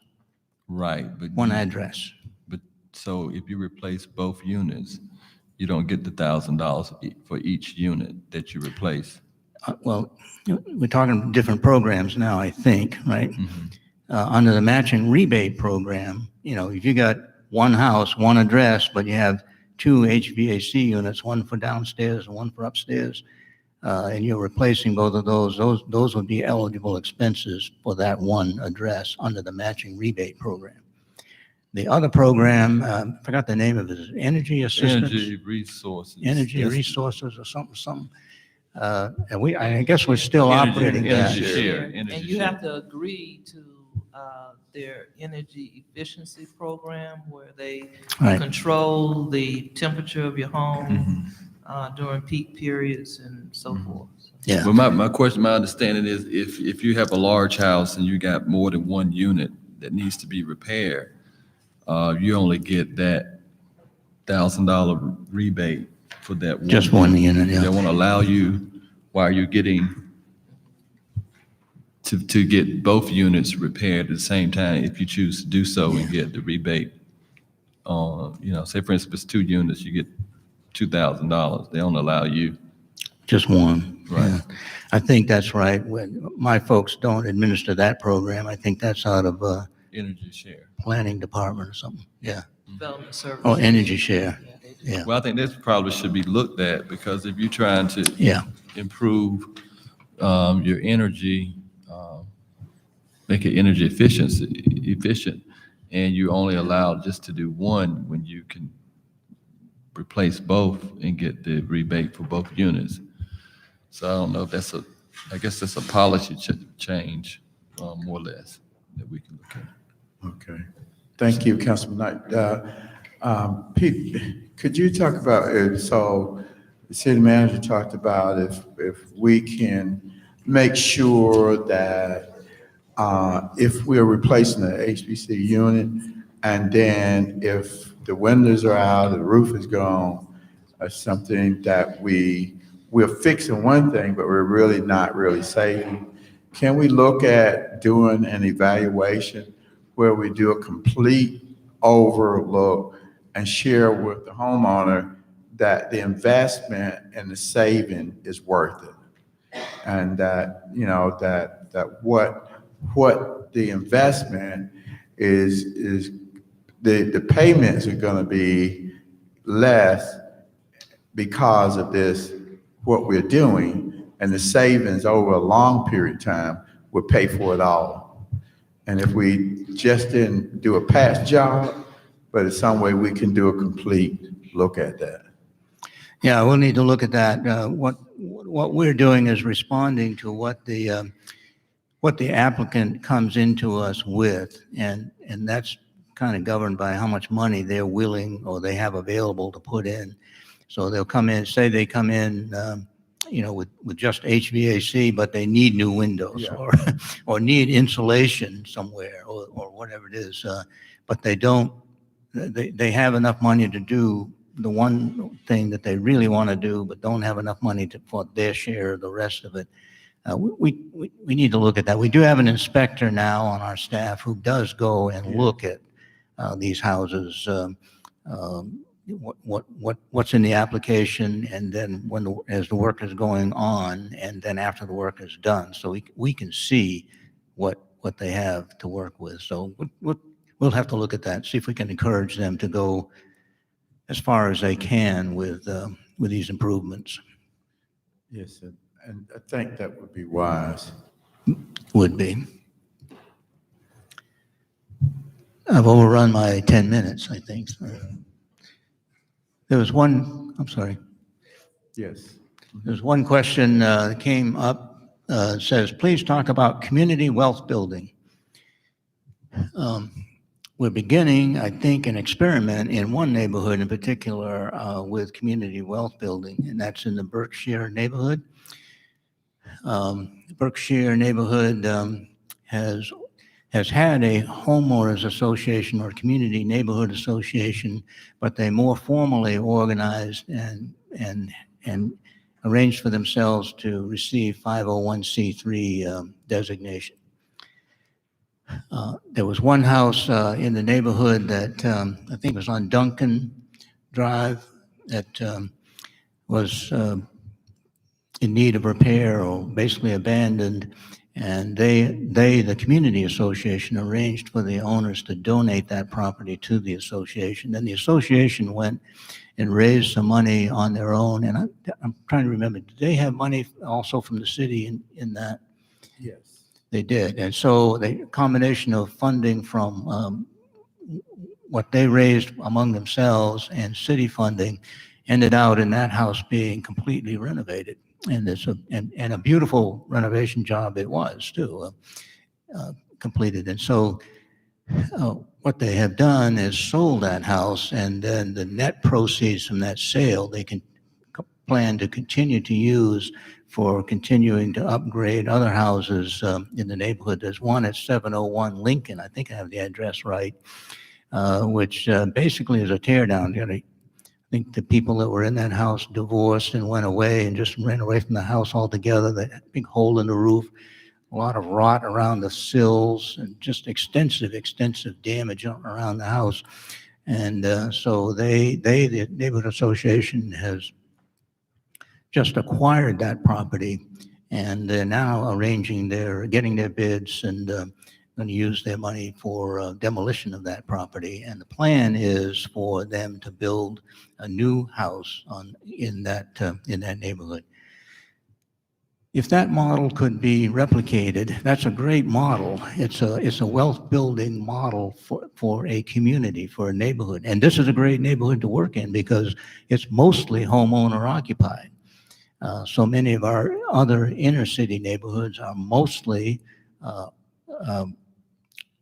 right, but one address. But so if you replace both units, you don't get the $1,000 for each unit that you replace. Well, we're talking different programs now, I think, right? Mm-hmm. Under the matching rebate program, if you got one house, one address, but you have 2 HVAC units, one for downstairs and one for upstairs, and you're replacing both of those would be eligible expenses for that one address under the matching rebate program. The other program, I forgot the name of it, is Energy Assistance? Energy Resources. Energy Yes. Resources or something. And I guess we're still operating that. Energy share. And you have to agree to their energy efficiency program where they Right. control the temperature of your home Mm-hmm. During peak periods and so forth. Yeah. Well, my understanding is if you have a large house and you got more than 1 unit that needs to be repaired, you only get that $1,000 rebate for that one. Just one unit, yeah. They won't allow you, while you're getting to get both units repaired at the same time, if you choose to do so and get the rebate. Say for instance, if it's 2 units, you get $2,000. They don't allow you. Just one. Right. Yeah. I think that's right. When my folks don't administer that program, I think that's out of Energy share. planning department or something. Yeah. Development services. Oh, energy share. Yeah. Well, I think this probably should be looked at, because if you're trying to Yeah. improve your energy, make it energy efficient, and you only allowed just to do one when you can replace both and get the rebate for both units. So I don't know if I guess that's a policy change, more or less, that we can look at. Okay. Thank you, Councilman Knight. Pete, could you talk about, so the city manager talked about if we can make sure that if we're replacing the HPC unit, and then if the windows are out, the roof is gone, or something that we're fixing one thing, but we're really not really saving. Can we look at doing an evaluation where we do a complete overlook and share with the homeowner that the investment and the saving is worth it? And that, that what the investment is the payments are gonna be less because of this, what we're doing, and the savings over a long period of time will pay for it all. And if we just didn't do a patch job, but in some way we can do a complete look at that. Yeah, we'll need to look at that. What we're doing is responding to what the applicant comes into us with, and that's kind of governed by how much money they're willing or they have available to put in. So they'll come in, say they come in, with just HVAC, but they need new windows, Yeah. or need insulation somewhere, or whatever it is. But they have enough money to do the one thing that they really want to do, but don't have enough money for their share of the rest of it. We need to look at that. We do have an inspector now on our staff who does go and look at these houses, what's in the application, and then as the work is going on, and then after the work is done, so we can see what they have to work with. So we'll have to look at that, see if we can encourage them to go as far as they can with these improvements. Yes, and I think that would be wise. Would be. I've overrun my 10 minutes, I think. There was one, I'm sorry. Yes. There's one question that came up, says, please talk about community wealth building. We're beginning, I think, an experiment in one neighborhood in particular with community wealth building, and that's in the Berkshire neighborhood. Berkshire neighborhood has had a homeowners association or community neighborhood association, but they more formally organized and arranged for themselves to receive 501c3 designation. There was one house in the neighborhood that I think was on Duncan Drive that was in need of repair or basically abandoned. And the community association arranged for the owners to donate that property to the association. Then the association went and raised some money on their own. And I'm trying to remember, did they have money also from the city in that? Yes. They did. And so the combination of funding from what they raised among themselves and city funding ended out in that house being completely renovated. And it's a beautiful renovation job it was too, completed. And so what they have done is sold that house, and then the net proceeds from that sale they can plan to continue to use for continuing to upgrade other houses in the neighborhood. There's one at 701 Lincoln, I think I have the address right, which basically is a tear down. I think the people that were in that house divorced and went away and just ran away from the house altogether. They had a big hole in the roof, a lot of rot around the sills, and just extensive damage around the house. And so the neighborhood association has just acquired that property, and they're now getting their bids and going to use their money for demolition of that property. And the plan is for them to build a new house in that neighborhood. If that model could be replicated, that's a great model. It's a wealth building model for a community, for a neighborhood. And this is a great neighborhood to work in because it's mostly homeowner occupied. So many of our other inner city neighborhoods are mostly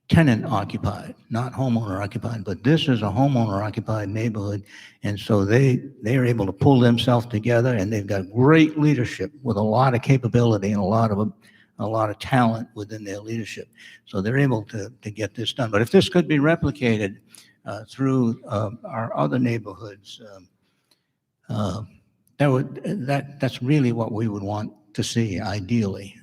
tenant occupied, not homeowner occupied, but this is a homeowner occupied neighborhood. And so they are able to pull themselves together, and they've got great leadership with a lot of capability and a lot of talent within their leadership. So they're able to get this done. But if this could be replicated through our other neighborhoods, that's really what we would want to see ideally.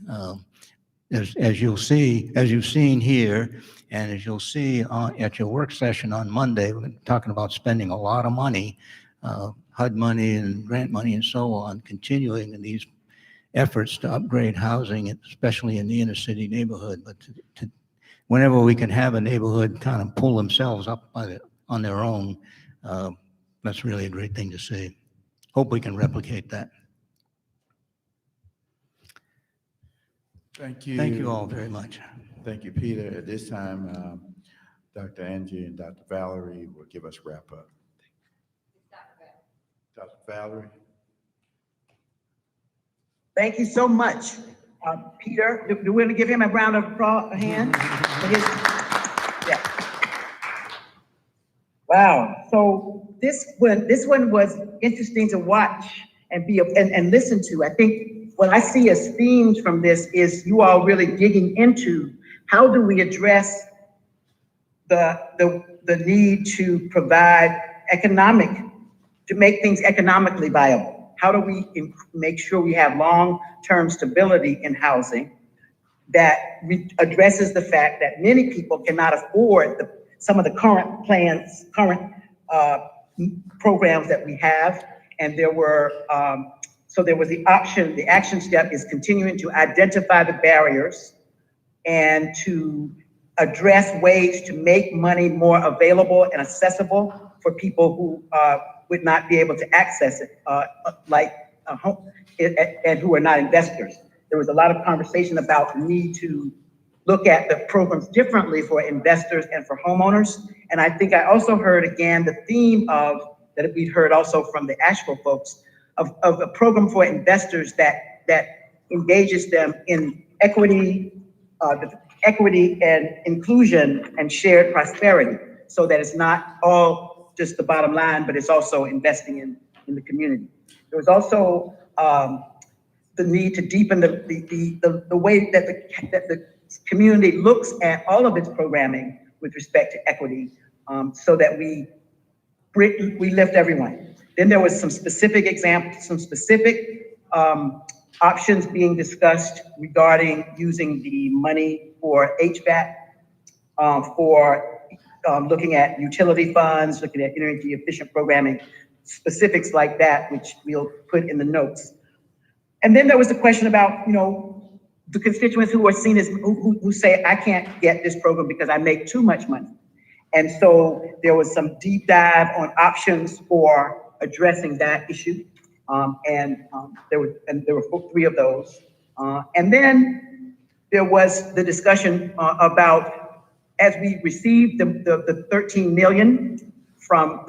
As you'll see, as you've seen here, and as you'll see at your work session on Monday, we're talking about spending a lot of money, HUD money and grant money and so on, continuing in these efforts to upgrade housing, especially in the inner city neighborhood. But whenever we can have a neighborhood kind of pull themselves up on their own, that's really a great thing to see. Hope we can replicate that. Thank you. Thank you all very much. Thank you, Peter. At this time, Dr. Angie and Dr. Valerie will give us wrap up. Dr. Valerie. Thank you so much. Peter, do we want to give him a round of applause, a hand? Yeah. Wow. So this one was interesting to watch and and listen to. I think what I see as themes from this is you all really digging into how do we address the need to provide to make things economically viable. How do we make sure we have long-term stability in housing that addresses the fact that many people cannot afford some of the current programs that we have. And there were, so there was the action step is continuing to identify the barriers and to address ways to make money more available and accessible for people who would not be able to access it, and who are not investors. There was a lot of conversation about the need to look at the programs differently for investors and for homeowners. And I think I also heard again the theme that we'd heard also from the Asheville folks of a program for investors that engages them in equity and inclusion and shared prosperity, so that it's not all just the bottom line, but it's also investing in the community. There was also the need to deepen the way that the community looks at all of its programming with respect to equity, so that we lift everyone. Then there was some specific examples, some specific options being discussed regarding using the money for HVAC, for looking at utility funds, looking at energy efficient programming, specifics like that, which we'll put in the notes. And then there was the question about, the constituents who are seen as, who say, I can't get this program because I make too much money. And so there was some deep dive on options for addressing that issue. There were 3 of those. And then there was the discussion about, as we received the 13 million from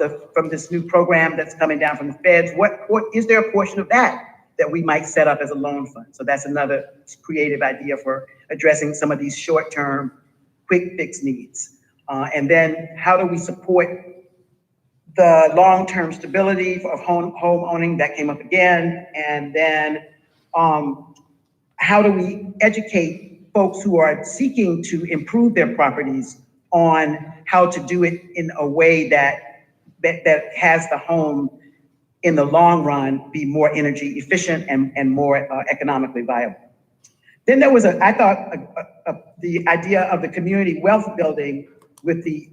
this new program that's coming down from the feds, what is there a portion of that we might set up as a loan fund? So that's another creative idea for addressing some of these short-term quick fix needs. And then how do we support the long-term stability of home owning? That came up again. And then how do we educate folks who are seeking to improve their properties on how to do it in a way that has the home in the long run be more energy efficient and more economically viable. Then there was I thought the idea of the community wealth building with the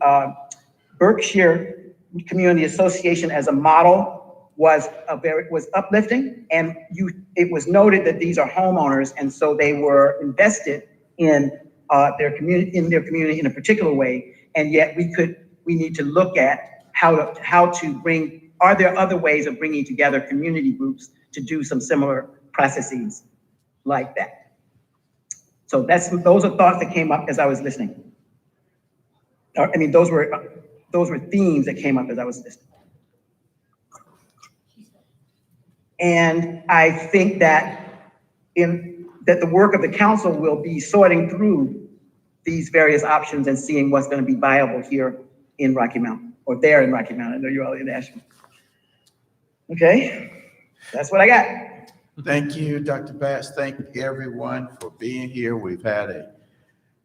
Berkshire Community Association as a model was uplifting, and it was noted that these are homeowners, and so they were invested in their community in a particular way, and yet we need to look at how to bring. Are there other ways of bringing together community groups to do some similar processes like that? So those are thoughts that came up as I was listening. I mean, those were themes that came up as I was listening. And I think that the work of the council will be sorting through these various options and seeing what's going to be viable here in Rocky Mount, or there in Rocky Mount. I know you're all in Asheville. Okay, that's what I got. Thank you, Dr. Batts. Thank everyone for being here. We've had a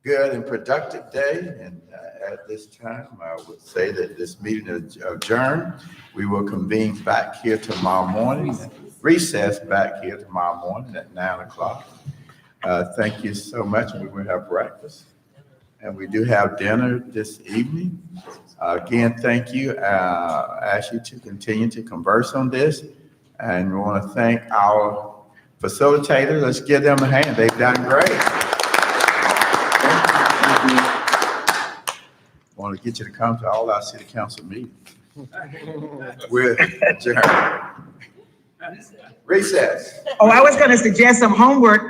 good and productive day, and at this time, I would say that this meeting is adjourned. We will convene back here tomorrow morning, recess back here tomorrow morning at 9 o'clock. Thank you so much, and we will have breakfast. And we do have dinner this evening. Again, thank you. I ask you to continue to converse on this. And we want to thank our facilitators. Let's give them a hand. They've done great. I want to get you to come to all our city council meetings. We're adjourned. Recess. Oh, I was going to suggest some homework